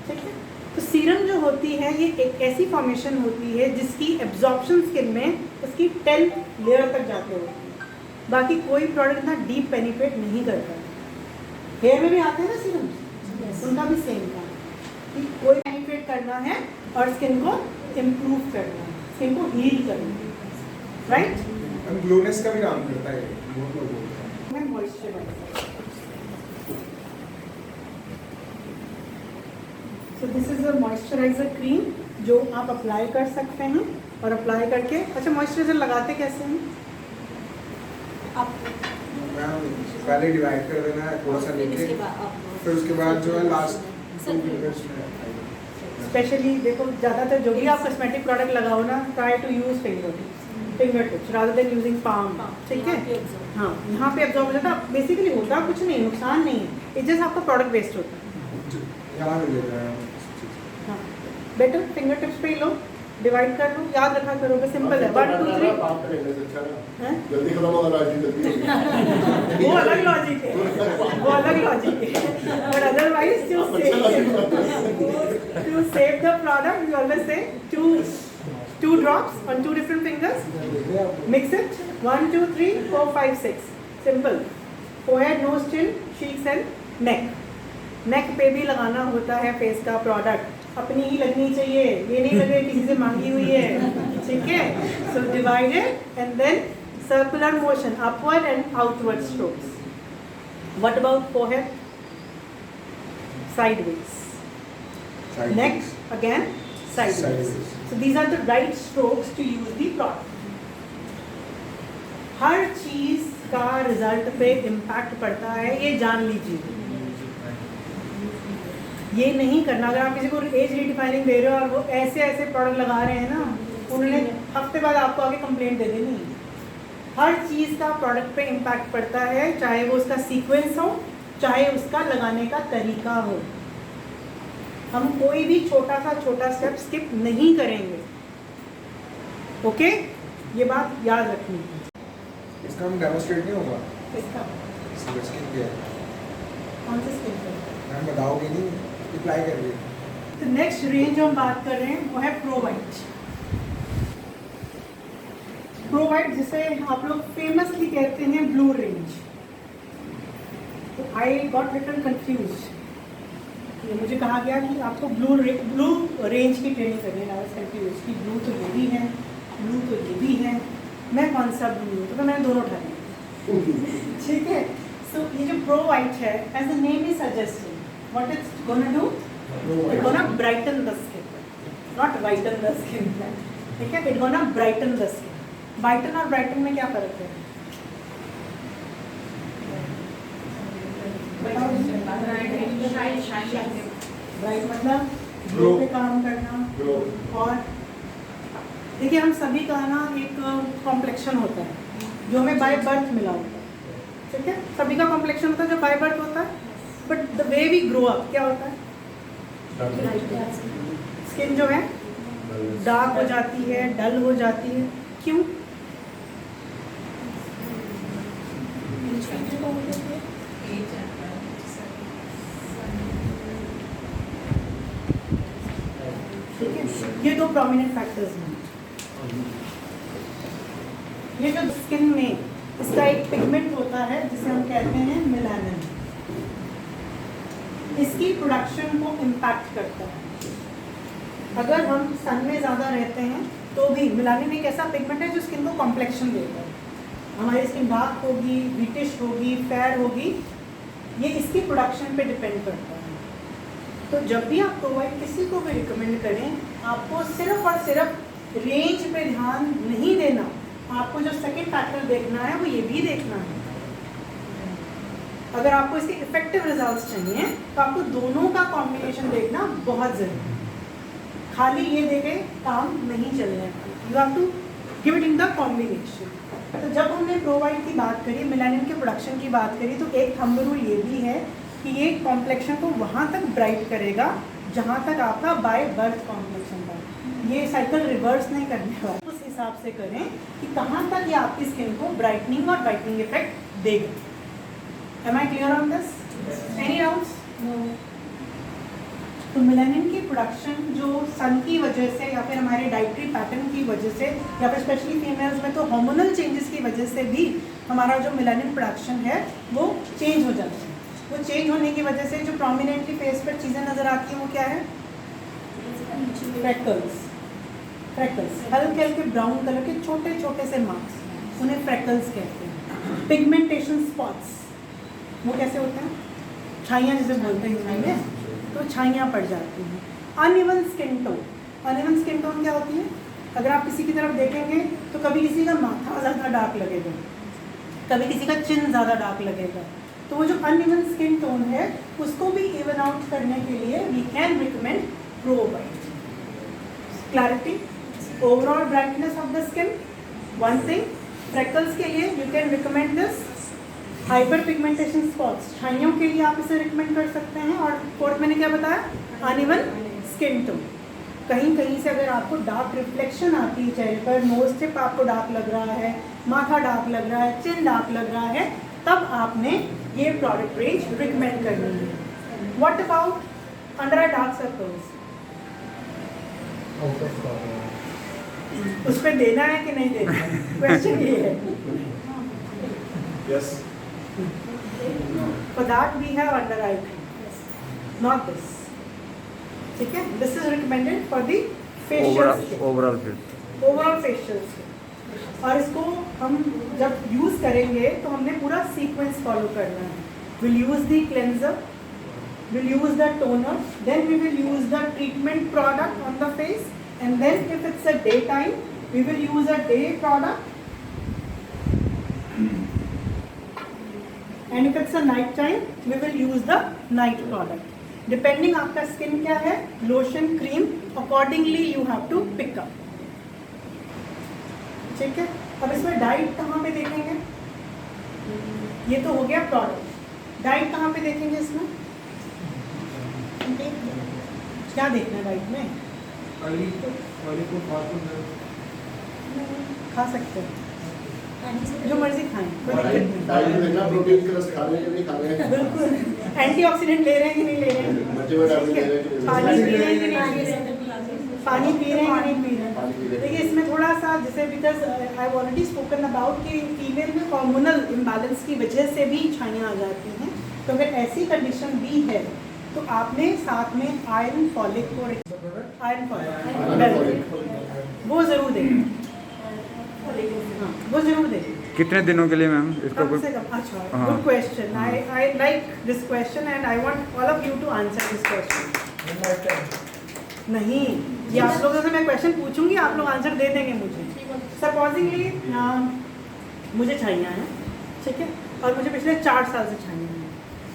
ठीक है? तो सीरम जो होती है ये एक ऐसी फॉर्मेशन होती है जिसकी एब्जॉर्प्शन स्किन में उसकी 10 लेयर तक जाते होती है. बाकी कोई प्रोडक्ट ना डीप पेनिट्रेट नहीं करता. हेयर में भी आते हैं ना सीरम, उनका भी सेम काम कि कोई पेनिट्रेट करना है और स्किन को इम्प्रूव करना है, स्किन को हील करना है. राइट? हम ग्लोनेस का भी काम करता है बहुत लोग बोलते हैं. Moisturiser. So this is a moisturiser cream जो आप अप्लाई कर सकते हैं. और अप्लाई करके, अच्छा मॉइस्चराइजर लगाते कैसे हैं आप? पहले डिवाइड कर देना है थोड़ा सा लेके, फिर उसके बाद जो है लास्ट स्पेशली देखो, ज़्यादातर जो भी आप कॉस्मेटिक प्रोडक्ट लगाओ ना, try to use finger tips rather than using palm. ठीक है? हाँ, यहाँ पे एब्जॉर्ब हो जाता है. बेसिकली होता कुछ नहीं, नुकसान नहीं है, इट जस्ट आपका प्रोडक्ट वेस्ट होता है. यहाँ ले लेते हैं. हाँ, बेटर फिंगर टिप्स पे ही लो, डिवाइड कर लो, याद रखा करोगे. सिंपल है. 1 2 3. जल्दी खत्म होगा जल्दी. वो अलग लॉजिक है, वो अलग लॉजिक है. But otherwise to save the product you always say 2 drops on 2 different fingers. Mix it. 1 2 3 4 5 6. Simple. Forehead, nose, chin, cheeks and neck. नेक पे भी लगाना होता है फेस का प्रोडक्ट. अपनी ही लगनी चाहिए, ये नहीं लगे किसी से मांगी हुई है. ठीक है? So divided and then circular motion, upward and outward strokes. What about forehead? Sideways. Neck again sideways. So these are the right strokes to use the product. हर चीज़ इसका रिजल्ट पे इम्पैक्ट पड़ता है, ये जान लीजिए। ये नहीं करना। अगर आप किसी को एज रिडिफाइनिंग दे रहे हो और वो ऐसे ऐसे प्रोडक्ट लगा रहे हैं ना, उन्होंने हफ्ते बाद आपको आगे कंप्लेंट दे देनी। हर चीज़ का प्रोडक्ट पे इम्पैक्ट पड़ता है, चाहे वो उसका सीक्वेंस हो, चाहे उसका लगाने का तरीका हो। हम कोई भी छोटा स्टेप स्किप नहीं करेंगे। ओके, ये बात याद रखनी है। इसका हम डेमोस्ट्रेट नहीं होगा। इसका स्किन केयर कौन सा स्किन केयर? मैम बताओगे नहीं, रिप्लाई कर रही तो नेक्स्ट रेंज जो हम बात कर रहे हैं वो है प्रो वाइट। प्रो वाइट जिसे आप लोग फेमसली कहते हैं ब्लू रेंज। तो आई गॉट लिटिल कंफ्यूज। ये मुझे कहा गया कि आपको ब्लू रेंज की ट्रेनिंग करनी है। आई वाज कंफ्यूज कि ब्लू तो ये भी है, ब्लू तो ये भी है, मैं कौन सा ब्लू हूँ? तो मैंने दोनों उठा लिया। ठीक है। सो ये जो प्रो वाइट है, as the name is suggesting, what it's gonna do, it gonna brighten the skin, not whiten the skin. ठीक है, it gonna brighten the skin. Whiten और ब्राइटन में क्या फर्क है? ब्राइट मतलब ग्लो पे काम करना। और देखिए, हम सभी का ना एक कॉम्प्लेक्शन होता है जो हमें बाय बर्थ मिला होता है। ठीक है, सभी का कॉम्प्लेक्शन होता है जो बाय बर्थ होता है। But the way we grow up क्या होता है? स्किन जो है डार्क हो जाती है, डल हो जाती है। क्यों? ठीक है, ये दो प्रोमिनेंट फैक्टर्स हैं। ये जो स्किन में इसका एक पिगमेंट होता है जिसे हम कहते हैं मेलानिन, इसकी प्रोडक्शन को इम्पैक्ट करता है। अगर हम सन में ज़्यादा रहते हैं तो भी मेलानिन एक ऐसा पिगमेंट है जो स्किन को कॉम्प्लेक्शन देता है। हमारी स्किन डार्क होगी, व्हिटिश होगी, फेयर होगी, ये इसकी प्रोडक्शन पे डिपेंड करता है। तो जब भी आप प्रोवाइड किसी को भी रिकमेंड करें, आपको सिर्फ और सिर्फ रेंज पे ध्यान नहीं देना, आपको जो सेकंड फैक्टर देखना है वो ये भी देखना है। अगर आपको इसके इफेक्टिव रिजल्ट्स चाहिए तो आपको दोनों का कॉम्बिनेशन देखना बहुत ज़रूरी है। खाली ये देखे काम नहीं चलने का, you have to give it in the combination. तो जब हमने प्रोवाइड की बात करी, मेलानिन के प्रोडक्शन की बात करी, तो एक थंब रूल ये भी है कि ये कॉम्प्लेक्शन को वहाँ तक ब्राइट करेगा जहाँ तक आपका बाय बर्थ कॉम्प्लेक्शन था। ये साइकिल रिवर्स नहीं करने वाला। उस हिसाब से करें कि कहाँ तक ये आपकी स्किन को ब्राइटनिंग और वाइटनिंग इफेक्ट देगा। Am I clear on this? Any doubts? No. तो मेलानिन की प्रोडक्शन जो सन की वजह से या फिर हमारे डाइटरी पैटर्न की वजह से या फिर स्पेशली फीमेल्स में तो हार्मोनल चेंजेस की वजह से भी हमारा जो मेलानिन प्रोडक्शन है वो चेंज हो जाता है। वो चेंज होने की वजह से जो प्रोमिनेंटली फेस पर चीज़ें नज़र आती हैं वो क्या है? फ्रैकल्स। फ्रैकल्स हल्के हल्के ब्राउन कलर के छोटे छोटे से मार्क्स, उन्हें फ्रैकल्स कहते हैं। पिगमेंटेशन स्पॉट्स वो कैसे होते हैं? छाइयाँ जिसे बोलते हैं हिंदी में, तो छाइयाँ पड़ जाती हैं। Uneven skin tone, uneven skin tone क्या होती है? अगर आप किसी की तरफ देखेंगे तो कभी किसी का माथा ज़्यादा डार्क लगेगा, कभी किसी का चिन ज़्यादा डार्क लगेगा। तो वो जो अनइवन स्किन टोन है उसको भी इवन आउट करने के लिए we can recommend Pro White. Clarity, overall brightness of the skin one thing. Freckles के लिए you can recommend this. Hyperpigmentation spots, छाइयों के लिए आप इसे रिकमेंड कर सकते हैं। और फोर्थ मैंने क्या बताया? Uneven skin tone. कहीं कहीं से अगर आपको डार्क रिफ्लेक्शन आती है चेहरे पर, नोज टिप आपको डार्क लग रहा है, माथा डार्क लग रहा है, चिन डार्क लग रहा है, तब आपने ये प्रोडक्ट रेंज रिकमेंड करनी है। What about under eye dark circles? उस पर देना है कि नहीं देना? क्वेश्चन ये है। Yes. For that we have under eye cream, not this. ठीक है, this is recommended for the facial skin. overall facial skin. और इसको हम जब यूज़ करेंगे तो हमने पूरा सीक्वेंस फॉलो करना है। We'll use the cleanser, we'll use the toner, then we will use the treatment product on the face, and then if it's a daytime, we will use a day product. And if it's a night time we will use the night product. Depending आपका स्किन क्या है, lotion, cream, accordingly you have to pick up. ठीक है, अब इसमें डाइट कहाँ पे देखेंगे? ये तो हो गया प्रोडक्ट। डाइट कहाँ पे देखेंगे इसमें? क्या देखना है डाइट में? खा सकते हैं, जो मर्जी खाएं, कोई दिक्कत नहीं। डाइट में ना प्रोटीन क्रस्ट खा रहे हैं कि नहीं खा रहे हैं? बिल्कुल। एंटीऑक्सीडेंट ले रहे हैं कि नहीं ले रहे हैं? मल्टीविटामिन ले रहे हैं कि नहीं? पानी पी रहे हैं कि नहीं पी रहे हैं? पानी पी रहे हैं कि नहीं पी रहे पानी पी रहे हैं? हैं। देखिए इसमें थोड़ा सा जैसे because I have already spoken about कि फीमेल में हार्मोनल इम्बैलेंस की वजह से भी छाइयाँ आ जाती हैं। तो अगर ऐसी कंडीशन भी है तो आपने साथ में आयरन फॉलिक को आयरन फॉलिक वो ज़रूर दें। हाँ, वो ज़रूर दें। कितने दिनों के लिए मैम इसको? कम से कम। अच्छा, हाँ। Good question. I like this question and I want all of you to answer this question. नहीं, ये आप लोगों से मैं क्वेश्चन पूछूंगी, आप लोग आंसर दे देंगे मुझे। सपोजिंगली मुझे छाइयाँ हैं, ठीक है, और मुझे पिछले 4 साल से छाइयाँ हैं।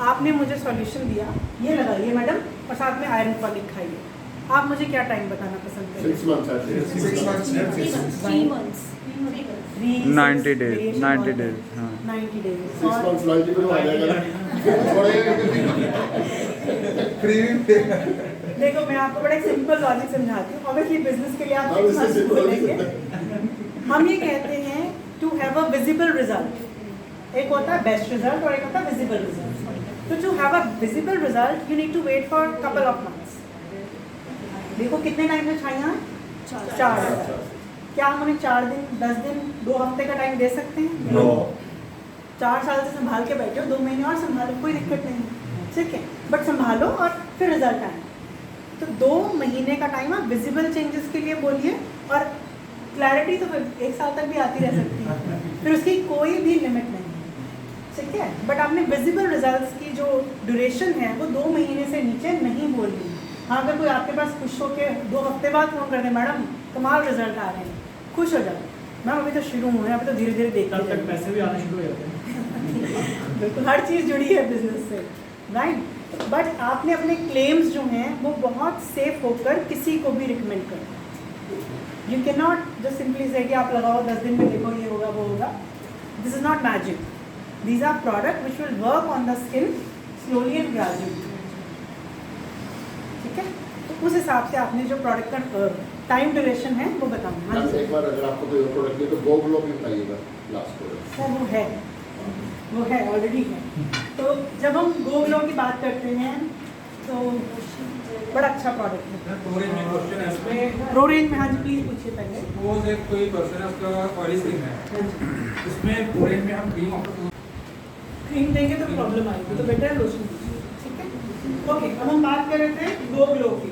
आपने मुझे सॉल्यूशन दिया, ये लगाइए मैडम, और साथ में आयरन फॉलिक खाइए। आप मुझे क्या टाइम बताना पसंद करेंगे? 6 months actually. 6 months. 3 months 90 days, 90 days, हाँ। 90 days 6 months लॉयल्टी पे आ जाएगा ना। देखो मैं आपको बड़ा सिंपल लॉजिक समझाती हूँ। ऑब्वियसली बिजनेस के लिए आप हाँ, 6 months simple बोलेंगे। हम ये कहते हैं to have a visible result. एक होता है बेस्ट रिजल्ट और एक होता है विजिबल रिजल्ट। तो to have a visible result you need to wait for couple of months. देखो कितने टाइम में छाइयाँ? 4। क्या हम उन्हें 4 दिन, 10 दिन, 2 हफ्ते का टाइम दे सकते हैं? No. 4 साल से संभाल के बैठे हो, 2 महीने और संभालो, कोई दिक्कत नहीं है, ठीक है, बट संभालो और फिर रिजल्ट आए। तो 2 महीने का टाइम आप विजिबल चेंजेस के लिए बोलिए, और क्लैरिटी तो फिर 1 साल तक भी आती रह सकती है, फिर उसकी कोई भी लिमिट नहीं है, ठीक है। बट आपने विजिबल रिजल्ट्स की जो ड्यूरेशन है वो 2 महीने से नीचे नहीं बोलनी। हाँ, अगर कोई आपके पास खुश होकर 2 हफ्ते बाद फ़ोन कर दे, मैडम कमाल रिजल्ट आ रहे हैं, खुश हो जाओ। मैम अभी तो शुरू हुए हैं, अभी तो धीरे धीरे देखते तब तक हैं। पैसे भी आने शुरू हो जाते हैं। बिल्कुल, हर चीज़ जुड़ी है बिजनेस से, राइट। बट आपने अपने क्लेम्स जो हैं वो बहुत सेफ होकर किसी को भी रिकमेंड करना। You can not just simply से कि आप लगाओ 10 दिन में देखो ये होगा वो होगा। This is not magic. These are product which will work on the skin slowly and gradually, ठीक है। तो उस हिसाब से आपने जो प्रोडक्ट का टाइम ड्यूरेशन है वो बताऊंगा। हाँ मैम, जी एक बार अगर आपको कोई और प्रोडक्ट नहीं तो गो ग्लो भी बताइएगा लास्ट प्रोडक्ट। सर वो है ऑलरेडी है। तो जब हम गो ग्लो की बात करते हैं तो बड़ा अच्छा प्रोडक्ट है। प्रो रेंज में क्वेश्चन है इसमें। प्रो रेंज में, हाँ जी प्लीज पूछिए पहले। सपोज एक कोई पर्सन है, उसका ऑयली स्किन है, हाँ जी, इसमें प्रो रेंज में हम क्रीम ऑफर क्रीम देंगे तो प्रॉब्लम आएगी, तो बेटर लोशन दीजिए, ठीक है। ओके, अब हम बात कर रहे थे गो ग्लो की।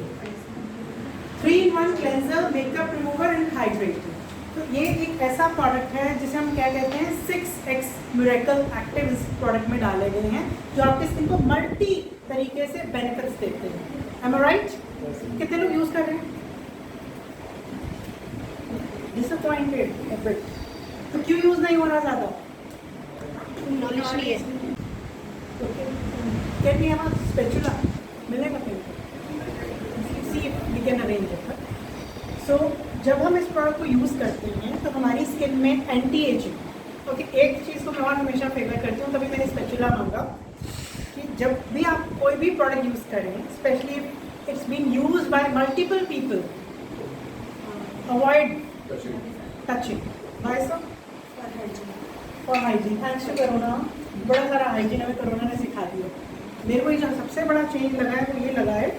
3-in-1 cleanser, makeup remover and hydrator. तो ये एक ऐसा प्रोडक्ट है जिसे हम क्या कहते हैं 6x मिरेकल एक्टिव इस प्रोडक्ट में डाले गए हैं, जो आपके स्किन को मल्टी तरीके से बेनिफिट्स देते हैं। एम आई राइट? कितने लोग यूज कर रहे हैं? Disappointed a bit। तो क्यों यूज नहीं हो रहा ज़्यादा? नॉलेज नहीं है। Can we have a spatula? मिलेगा कहीं पे? See if we can arrange it. So जब हम इस प्रोडक्ट को यूज़ करते हैं तो हमारी स्किन में एंटी एजिंग, ओके, एक चीज़ को मैं और हमेशा फेवर करती हूँ, तभी मैंने स्पैचुला मांगा कि जब भी आप कोई भी प्रोडक्ट यूज़ करें, specially it's been used by multiple people, avoid touching. भाई साहब और हाइजीन, थैंक्स टू कोरोना, बड़ा सारा हाइजीन हमें कोरोना ने सिखा दिया। मेरे को ये जो सबसे बड़ा चेंज लगा है वो ये लगा है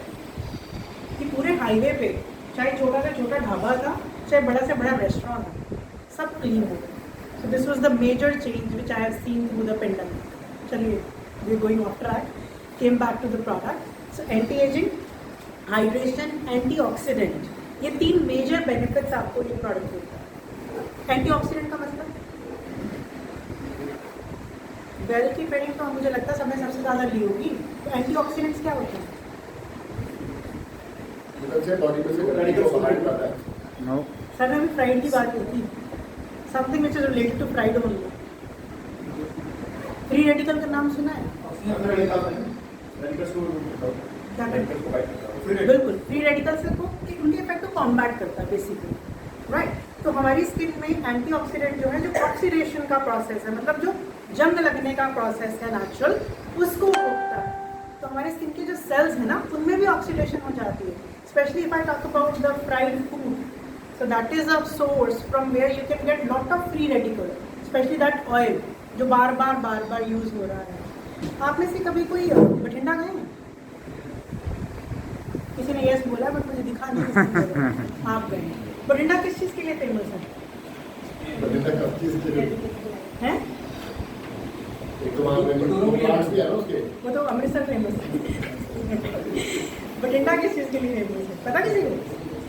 कि पूरे हाईवे पे चाहे छोटा से छोटा ढाबा था, चाहे बड़ा से बड़ा रेस्टोरेंट था, सब क्लीन हो गया। So this was the major change which I have seen through the pandemic. चलिए, we are going off track, came back to the product. So anti aging, hydration, antioxidant, ये 3 मेजर बेनिफिट्स आपको ये प्रोडक्ट देता है। एंटीऑक्सीडेंट का मतलब वेल की ट्रेनिंग तो मुझे लगता है सबने सबसे ज़्यादा ली होगी। तो एंटीऑक्सीडेंट्स क्या होते हैं? बॉडी में से गंदगी को बाहर निकालता है। नो सर में भी फ्राइड की बात होती है, something which is related to fried only. Free radical का नाम सुना है? क्या करते हैं? बिल्कुल, फ्री रेडिकल से को उनके इफेक्ट को कॉम्बैट करता है बेसिकली, राइट। तो हमारी स्किन में एंटीऑक्सीडेंट जो है, जो ऑक्सीडेशन का प्रोसेस है, मतलब जो जंग लगने का प्रोसेस है नेचुरल, उसको रोकता है। तो हमारे स्किन के जो सेल्स हैं ना, उनमें भी ऑक्सीडेशन हो जाती है, specially if I talk about the fried food, so that is a source from where you can get lot of free radical, specially that oil जो बार बार यूज हो रहा है। आप में से कभी कोई बठिंडा गए हैं? किसी ने यस बोला बट मुझे दिखा नहीं। आप गए हैं। बठिंडा किस चीज़ के लिए फेमस है? हैं? वो तो अमृतसर फेमस है। बठिंडा किस चीज़ के लिए फेमस है पता किसी को?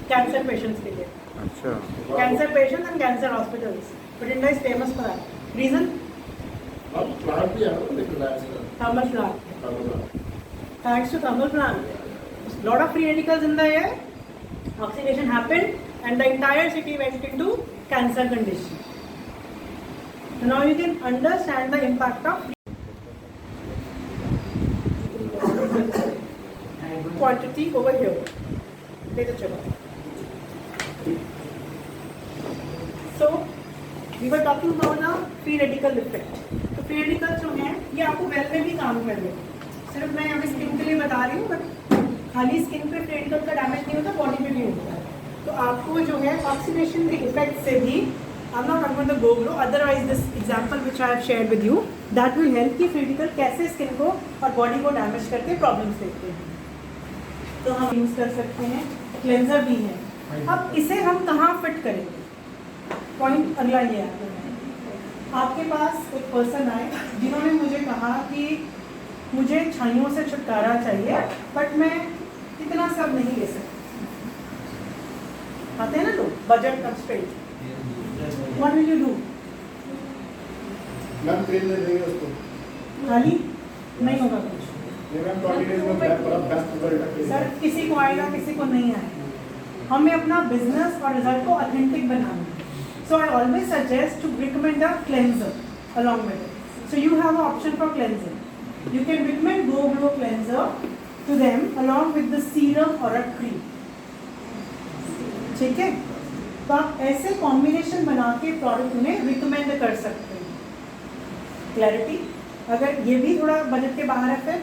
कैंसर पेशेंट्स के लिए। अच्छा। Cancer patients and cancer hospitals, Bathinda is famous for that reason. Thermal plant, thanks to thermal plant, lot of free radicals in the air, oxidation happened and the entire city went into cancer condition. So now you can understand the impact of quantity over here. Let us check. So we were talking about the free radical effect. तो free radicals जो हैं ये आपको वेल में भी काम कर रहे हैं। सिर्फ मैं यहाँ पे स्किन के लिए बता रही हूँ, बट खाली स्किन पे फ्री रेडिकल का डैमेज नहीं होता, बॉडी पे भी होता है। तो आपको जो है ऑक्सीडेशन के इफेक्ट से भी, I am not talking about the go glow, otherwise this example which I have shared with you, that will help कि फ्री रेडिकल कैसे स्किन को और बॉडी को डैमेज करके प्रॉब्लम्स देते हैं। तो हम यूज़ कर सकते हैं, क्लेंजर भी है। अब इसे हम कहाँ फिट करेंगे? पॉइंट अगला ये है, आपके पास एक पर्सन आए जिन्होंने मुझे कहा कि मुझे छाइयों से छुटकारा चाहिए बट मैं इतना सब नहीं ले सकती। आते हैं ना लोग, budget constraint, what will you do? खाली नहीं होगा कुछ सर, किसी को आएगा किसी को नहीं आएगा। हमें अपना बिजनेस और रिजल्ट को ऑथेंटिक बनाना है। So I always suggest to recommend a cleanser along with it. So you have an option for cleansing. You can recommend Go Glow cleanser to them along with the serum or a cream. ठीक है, तो आप ऐसे कॉम्बिनेशन बना के प्रोडक्ट उन्हें रिकमेंड कर सकते हैं। क्लैरिटी, अगर ये भी थोड़ा बजट के बाहर है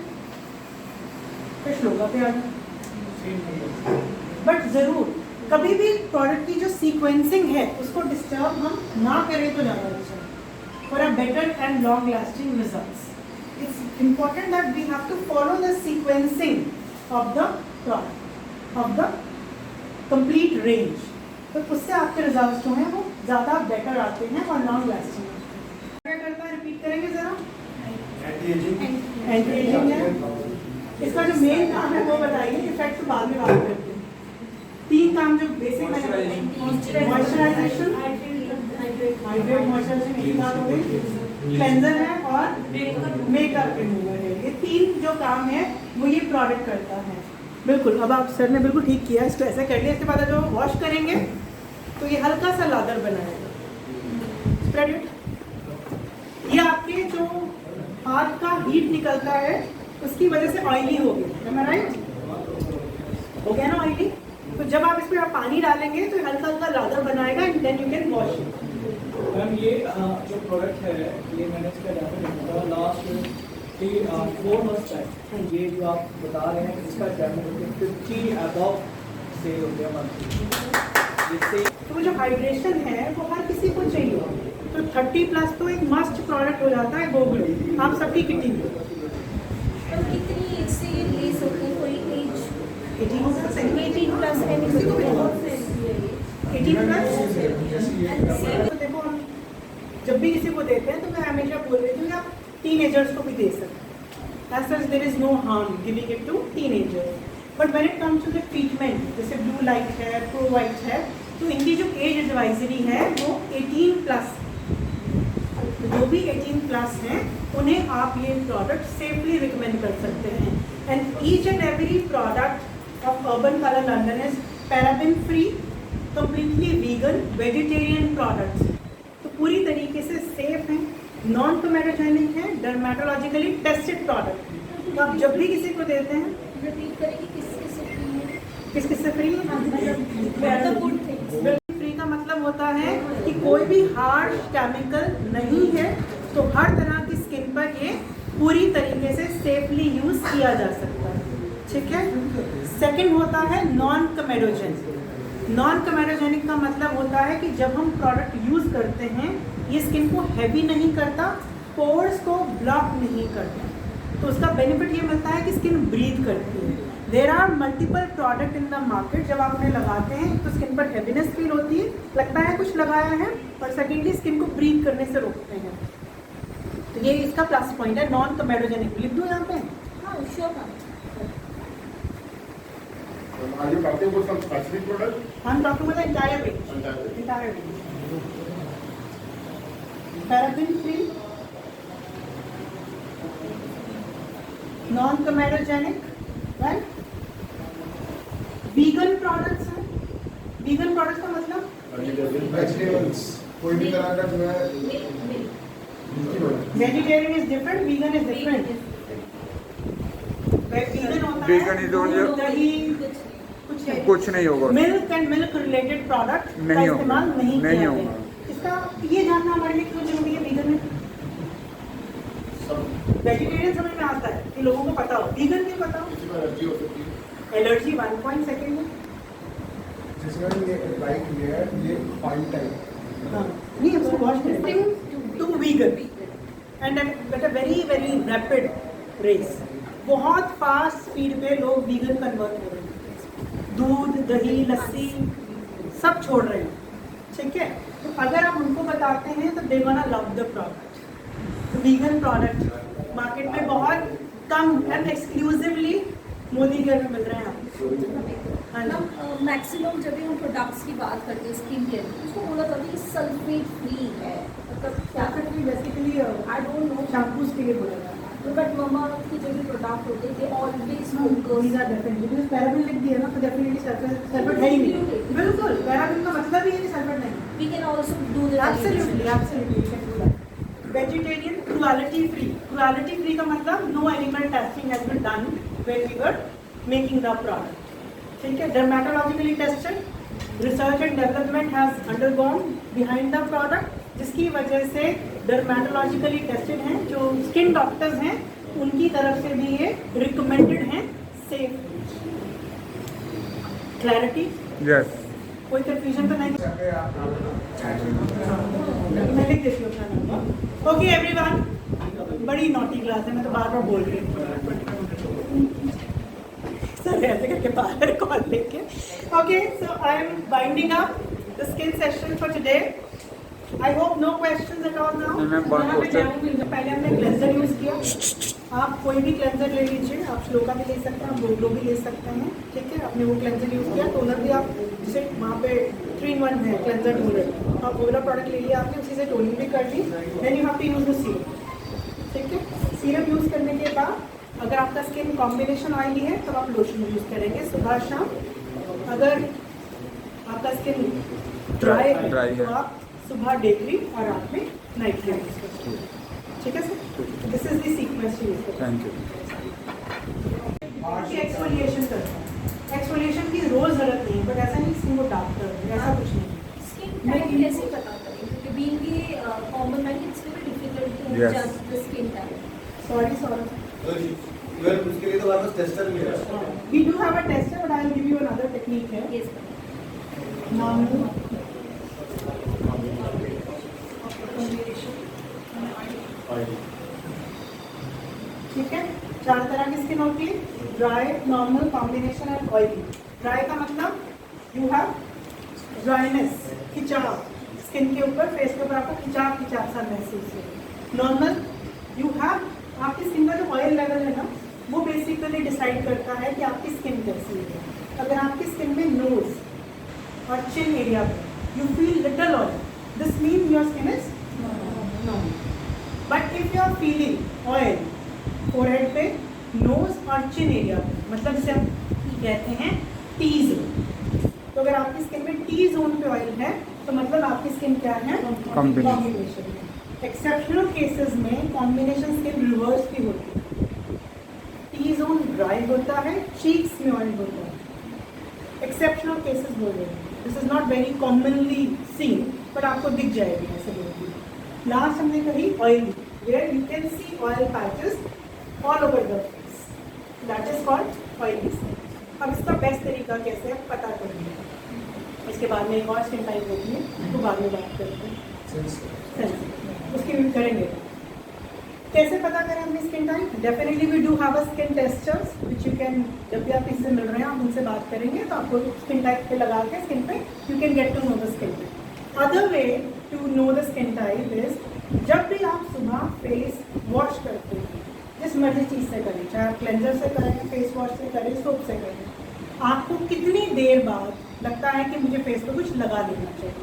फिर श्लोका पे आ जाए। बट ज़रूर कभी भी प्रोडक्ट की जो सीक्वेंसिंग है उसको डिस्टर्ब हम ना करें तो ज़्यादा अच्छा है, for a better and long lasting results. It's important that we have to follow the sequencing of the product, of the complete range. तो उससे आपके रिजल्ट्स जो हैं वो ज़्यादा बेटर आते हैं और लॉन्ग लास्टिंग आते हैं। क्या करता है, रिपीट करेंगे ज़रा? एंटी एजिंग है। इसका जो मेन काम है वो बताइए, इफेक्ट तो बाद में बात करते हैं। 3 काम जो बेसिक मॉइस्चराइजेशन, हाइड्रेट मॉइस्चराइजेशन एक बात हो गई, क्लेंजर है और मेकअप रिमूवर है। ये 3 जो काम है वो ये प्रोडक्ट करता है। बिल्कुल, अब आप सर ने बिल्कुल ठीक किया, इसको ऐसे कर लिया। इसके बाद जब वॉश करेंगे तो ये हल्का सा लादर बनाएगा। Spread it. ये आपके जो हाथ का हीट निकलता है उसकी वजह से ऑयली हो गया, am I right? हो गया ना ऑयली? तो जब आप इसमें आप पानी डालेंगे तो हल्का हल्का लादर बनाएगा and then you can wash it. Ma'am ये जो प्रोडक्ट है ये मैंने इसका डैमेज लास्ट 4 months टाइम, ये जो आप बता रहे हैं इसका डैमेज 50 अबव सेल हो गया मंथली। तो जो हाइड्रेशन है वो हर किसी को चाहिए, तो 30+ तो एक मस्ट प्रोडक्ट हो जाता है Go Glow। आप सबकी किटी में कितनी एज से ये ले सकते हैं? कोई एज 18 प्लस है किसी को भी 18+। तो देखो हम जब भी किसी को देते हैं तो मैं हमेशा बोल रही हूँ आप टीनेजर्स को भी दे सकते हैं। As such there is no harm giving it to teenagers, but when it comes to the treatment, जैसे ब्लू लाइट है, प्रो वाइट है, तो इनकी जो एज एडवाइजरी है वो 18+। जो भी 18+ हैं उन्हें आप ये प्रोडक्ट सेफली रिकमेंड कर सकते हैं। And each and every product of urban colour London is paraben free, completely vegan, vegetarian products, तो पूरी तरीके से सेफ हैं, नॉन कमेडोजेनिक है, डर्मेटोलॉजिकली टेस्टेड प्रोडक्ट है। तो आप जब भी किसी को देते हैं, रिपीट करेंगे किस किस से फ्री है? फ्री का मतलब होता है कि कोई भी हार्श केमिकल नहीं है, तो हर तरह की स्किन पर ये पूरी तरीके से सेफली यूज किया जा सकता है। ठीक है। सेकंड होता है नॉन कमेडोजेनिक। नॉन कमेडोजेनिक का मतलब होता है कि जब हम प्रोडक्ट यूज करते हैं ये स्किन को हैवी नहीं करता, पोर्स को ब्लॉक नहीं करता, तो उसका बेनिफिट ये मिलता है कि स्किन ब्रीथ करती है। There are multiple product in the market, जब आप उन्हें लगाते हैं तो स्किन पर हैवीनेस फील होती है, लगता है कुछ लगाया है, और सेकेंडली स्किन को ब्रीथ करने से रोकते हैं। तो ये इसका प्लस पॉइंट है नॉन कमेडोजेनिक। लिख दूँ यहाँ पे? हाँ sure ma'am. Are you talking about some specific product? I'm talking about the entire range. Entire range. Paraben free, non comedogenic, right? Vegan products हैं। Vegan products का मतलब वेजिटेबल्स, कोई भी तरह का जो है vegetarian is different, vegan is different. Vegan होता Vegan is only- है दही, कुछ नहीं होगा। Milk and milk related product का नहीं होगा। इस्तेमाल नहीं नहीं किया होगा। है। इसका ये जानना हमारे लिए क्यों जरूरी है? वीगन में वेजिटेरियन समझ में आता है कि लोगों को पता हो, वीगन नहीं पता हो। किसी को एलर्जी हो सकती है। एलर्जी 1 पॉइंट सेकेंड में, जिसमें ये लाइक ये है, ये फाइन टाइप हाँ नहीं उसको वॉश करें to vegan and at a very very rapid race, बहुत फास्ट स्पीड पे लोग वीगन कन्वर्ट हो रहे हैं, दूध दही लस्सी सब छोड़ रहे हैं। ठीक है। तो अगर आप उनको बताते हैं तो they gonna love the product. Vegan product market में बहुत come and exclusively Modi care में मिल रहे हैं आपको। हाँ जी। मैक्सिमम जब भी हम प्रोडक्ट्स की बात करते हैं स्किन केयर की, उसको बोला जाता है कि सल्फेट फ्री है, मतलब क्या basically I don't know. Shampoos के लिए बोला जाता है। बट ममा की जो भी प्रोडक्ट होते थे always These are definitely, because paraben लिख दिया ना तो डेफिनेटली सल्फेट है ही नहीं। बिल्कुल, पैराबिन का मतलब ही है कि सल्फेट नहीं। We can also do the Absolutely, absolutely, you can do that. Vegetarian, cruelty free. Cruelty free का मतलब no animal testing has been done when we were making the product. ठीक है। Dermatologically tested, research and development has undergone behind the product, जिसकी वजह से डर्मेटोलॉजिकली टेस्टेड हैं, जो स्किन डॉक्टर्स हैं उनकी तरफ से भी ये रिकमेंडेड हैं, सेफ। क्लैरिटी? यस। कोई कंफ्यूजन तो नहीं? मैं लिख देती हूँ अपना नंबर। ओके एवरीवन, बड़ी नोटी क्लास है, मैं तो बार बार बोल रही हूँ सर ऐसे करके बाहर कॉल लेके। Okay, so I am winding up the skin session for today. I hope no questions at all now. पहले हमने क्लेंजर यूज किया, आप कोई भी क्लेंजर ले लीजिए, आप श्लोका भी ले सकते हैं, आप गोग्लो भी ले सकते हैं। ठीक है। आपने वो क्लेंजर यूज किया, टोनर भी आप जिसे वहाँ पे 3-in-1 है क्लेंजर टोनर, आप वो वाला प्रोडक्ट ले लिया आपने, उसी से टोनिंग भी कर ली। Then you have to use the serum. ठीक है। सीरम यूज करने के बाद अगर आपका स्किन कॉम्बिनेशन ऑयली है तो आप लोशन यूज करेंगे सुबह शाम। अगर आपका स्किन ड्राई है तो आप सुबह डे क्रीम और रात में नाइट क्रीम यूज करते हैं। ठीक है sir. This is the sequence use करते हैं। Thank you. एक्सफोलिएशन करते हैं। एक्सफोलिएशन की रोज जरूरत नहीं है, बट ऐसा नहीं स्किन को डार्क कर दे, ऐसा कुछ नहीं। स्किन टाइप कैसे पता करें, क्योंकि being a common man it's very difficult to Yes. जज द स्किन टाइप। सॉरी उसके लिए तो हमारे पास टेस्टर भी है। We do have a tester, but I will give you another technique है। यस नॉर्मल ठीक है। 4 तरह की स्किन होती है, dry, normal, combination and oily. Dry का मतलब यू हैव ड्राइनेस, खिंचाव स्किन के ऊपर, फेस के ऊपर आपको खिंचाव सा महसूस है। नॉर्मल यू हैव, आपकी स्किन का जो ऑयल लेवल है ना वो बेसिकली डिसाइड करता है कि आपकी स्किन कैसी है। अगर आपकी स्किन में नोज और चिन एरिया पर you feel little oil, this mean your skin is normal. But if you are feeling oil forehead पे, नोज और चिन एरिया पे, मतलब जिसे हम कहते हैं टी जोन, तो अगर आपकी स्किन में टी जोन पे ऑयल है तो मतलब आपकी स्किन क्या है? कॉम्बिनेशन है। एक्सेप्शनल केसेस में कॉम्बिनेशन स्किन रिवर्स भी होती है। टी जोन ड्राई होता है, चीक्स में ऑयल होता है। एक्सेप्शनल केसेस बोल रहे हैं, this is not very commonly seen, but आपको दिख जाएगी ऐसे बोलती। लास्ट हमने कही oily, where you can see oil patches all over the face, that is called oily skin. अब इसका बेस्ट तरीका कैसे आप पता करेंगे, इसके बाद में एक और स्किन टाइप होती है तो बाद में बात करते हैं, उसकी भी करेंगे। कैसे पता करें अपनी skin type? Definitely we do have a skin testers which you can, जब भी आप इससे मिल रहे हैं आप उनसे बात करेंगे तो आपको स्किन टाइप पे लगा के स्किन पे you can get to know the skin type. Other way to know the skin type is जब भी आप सुबह फेस वॉश करते हैं, जिस मर्जी चीज़ से करें, चाहे आप क्लेंजर से करें, फेस वॉश से करें, सोप से करें, आपको कितनी देर बाद लगता है कि मुझे फेस पे कुछ लगा देना चाहिए?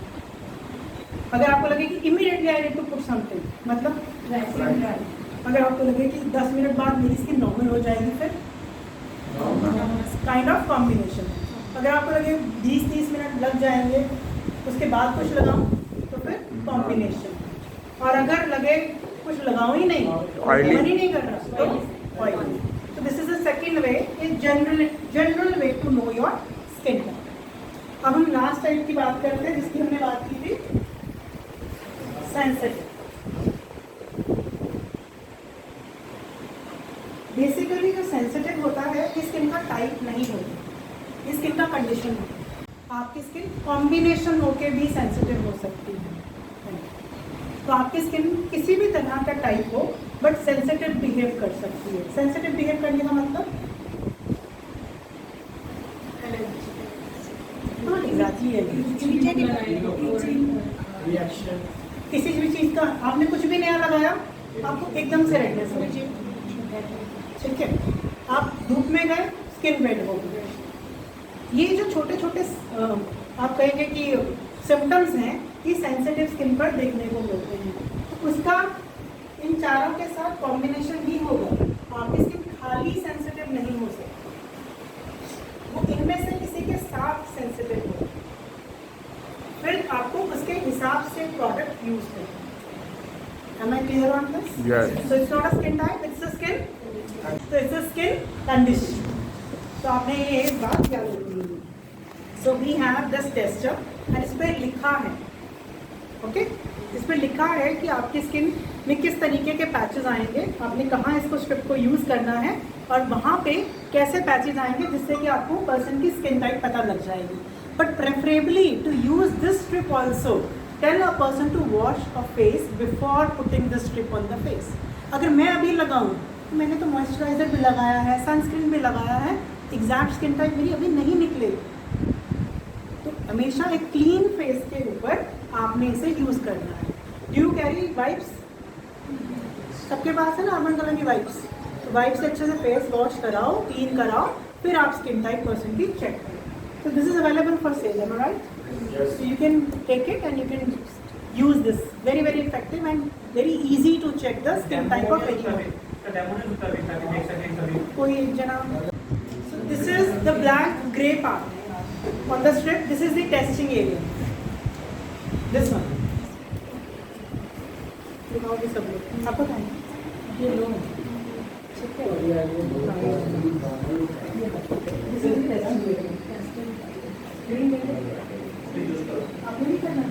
अगर आपको लगे कि immediately I need to put something, मतलब अगर आपको लगे कि 10 मिनट बाद मेरी स्किन नॉर्मल हो जाएगी, फिर काइंड ऑफ कॉम्बिनेशन। अगर आपको लगे 20-30 मिनट लग जाएंगे उसके बाद कुछ लगाऊं तो फिर कॉम्बिनेशन। और अगर लगे कुछ लगाऊं ही नहीं, मन ही नहीं कर रहा, तो ऑयली। तो this is the second way, is general way to know your skin type. अब हम लास्ट टाइप की बात करते हैं जिसकी हमने बात की थी, सेंसिटिव। बेसिकली जो सेंसिटिव होता है इस स्किन का टाइप नहीं होता, इस स्किन का कंडीशन होता है। आपकी स्किन कॉम्बिनेशन होके भी सेंसिटिव हो सकती है, तो आपकी स्किन किसी भी तरह का टाइप हो बट सेंसिटिव बिहेव कर सकती है। सेंसिटिव बिहेव करने का मतलब रिएक्शन, किसी भी चीज़ का आपने कुछ भी नया लगाया आपको एकदम से रेडनेस हो गई, ठीक है। आप धूप में गए, स्किन रेड हो गई। ये जो छोटे छोटे आप कहेंगे कि सिम्टम्स हैं, ये सेंसिटिव स्किन पर देखने को मिलते हैं। तो उसका इन चारों के साथ कॉम्बिनेशन ही होगा। आपकी स्किन खाली सेंसिटिव नहीं हो सकती, वो इनमें से किसी के साथ सेंसिटिव हो, फिर आपको उसके हिसाब से प्रोडक्ट यूज करना। Am I clear on this? Yes. So it's not a skin type, it's a skin. So it's a skin condition. तो आपने ये एक बात याद रखनी है। So we have this tester and इस पर लिखा है, ओके, इस पर लिखा है कि आपकी स्किन में किस तरीके के पैचेस आएंगे, आपने कहाँ इसको स्ट्रिप को यूज़ करना है और वहाँ पे कैसे पैचेस आएंगे जिससे कि आपको पर्सन की स्किन टाइप पता लग जाएगी। But preferably to use this strip also, tell a person to wash a face before putting the strip on the face. अगर मैं अभी लगाऊं तो मैंने तो मॉइस्चराइजर भी लगाया है, सनस्क्रीन भी लगाया है, एग्जैक्ट स्किन टाइप मेरी अभी नहीं निकलेगी। तो हमेशा एक क्लीन फेस के ऊपर आपने इसे यूज़ करना है। Do you carry wipes? सबके पास है ना नॉर्मल कलर की वाइप्स, तो वाइप से अच्छे से फेस वॉश कराओ, क्लीन कराओ, फिर आप स्किन टाइप पर्सन की चेक करो। So this is available for sale, am I right? Yes. So you can take it and you can use this. Very very effective and very easy to check the skin type of anyone. कोई एक जना. So this is the black grey part on the strip. This is the testing area. This one. दिखाओगे सब लोग. आपको क्या है? ये लो. ठीक है. This is the testing area. आपने भी करना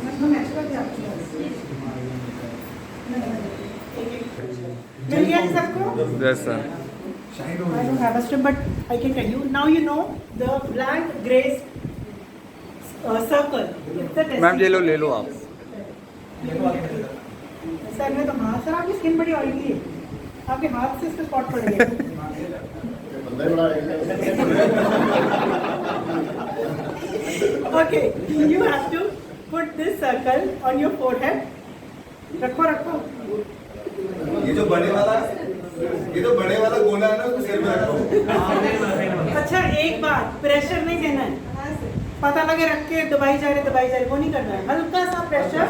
इसको मिल गया सबको? Yes, sir. I don't have a strip, but I can tell you. Now you know the black gray circle. Ma'am ये लो, ले लो आप। सर में तो हाँ सर, आपकी स्किन बड़ी ऑयली है, आपके हाथ से इस पे स्पॉट पड़ेगा। Okay, you have to put this circle on your forehead. रखो रखो. ये जो बड़े वाला गोला है ना, उसको सिर में रखो। अच्छा एक बात, प्रेशर नहीं देना है, पता लगे रख के दबाई जा रहे वो नहीं करना है. हल्का सा प्रेशर,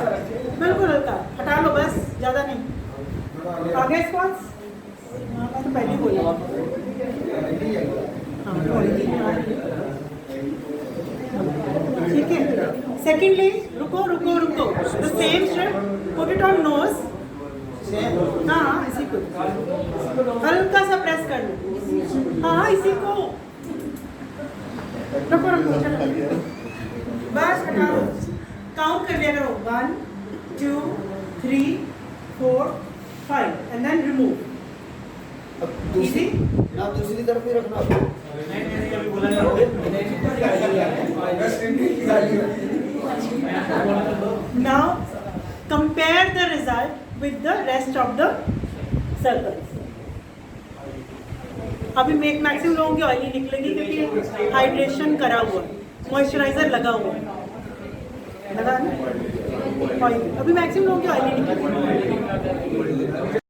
बिल्कुल हल्का, हटा लो बस, ज़्यादा नहीं. आगे स्क्वाट्स, मैं तो पहले बोला. ठीक है. Secondly, रुको रुको रुको. The same strip, put it on nose. हाँ इसी को हल्का सा प्रेस कर लो. हाँ इसी को रुको रुको चलो बस हटाओ. काउंट कर लिया करो. 1 2 3 4 5 and then remove. Easy. आप दूसरी तरफ भी रखना. Now compare the result with the rest of the circles. अभी मेक मैक्सिमम लोगों की ऑयली निकलेगी क्योंकि हाइड्रेशन करा हुआ, मॉइस्चराइजर लगा हुआ लगा ना ऑयली. अभी मैक्सिमम लोगों की ऑयली निकलेगी.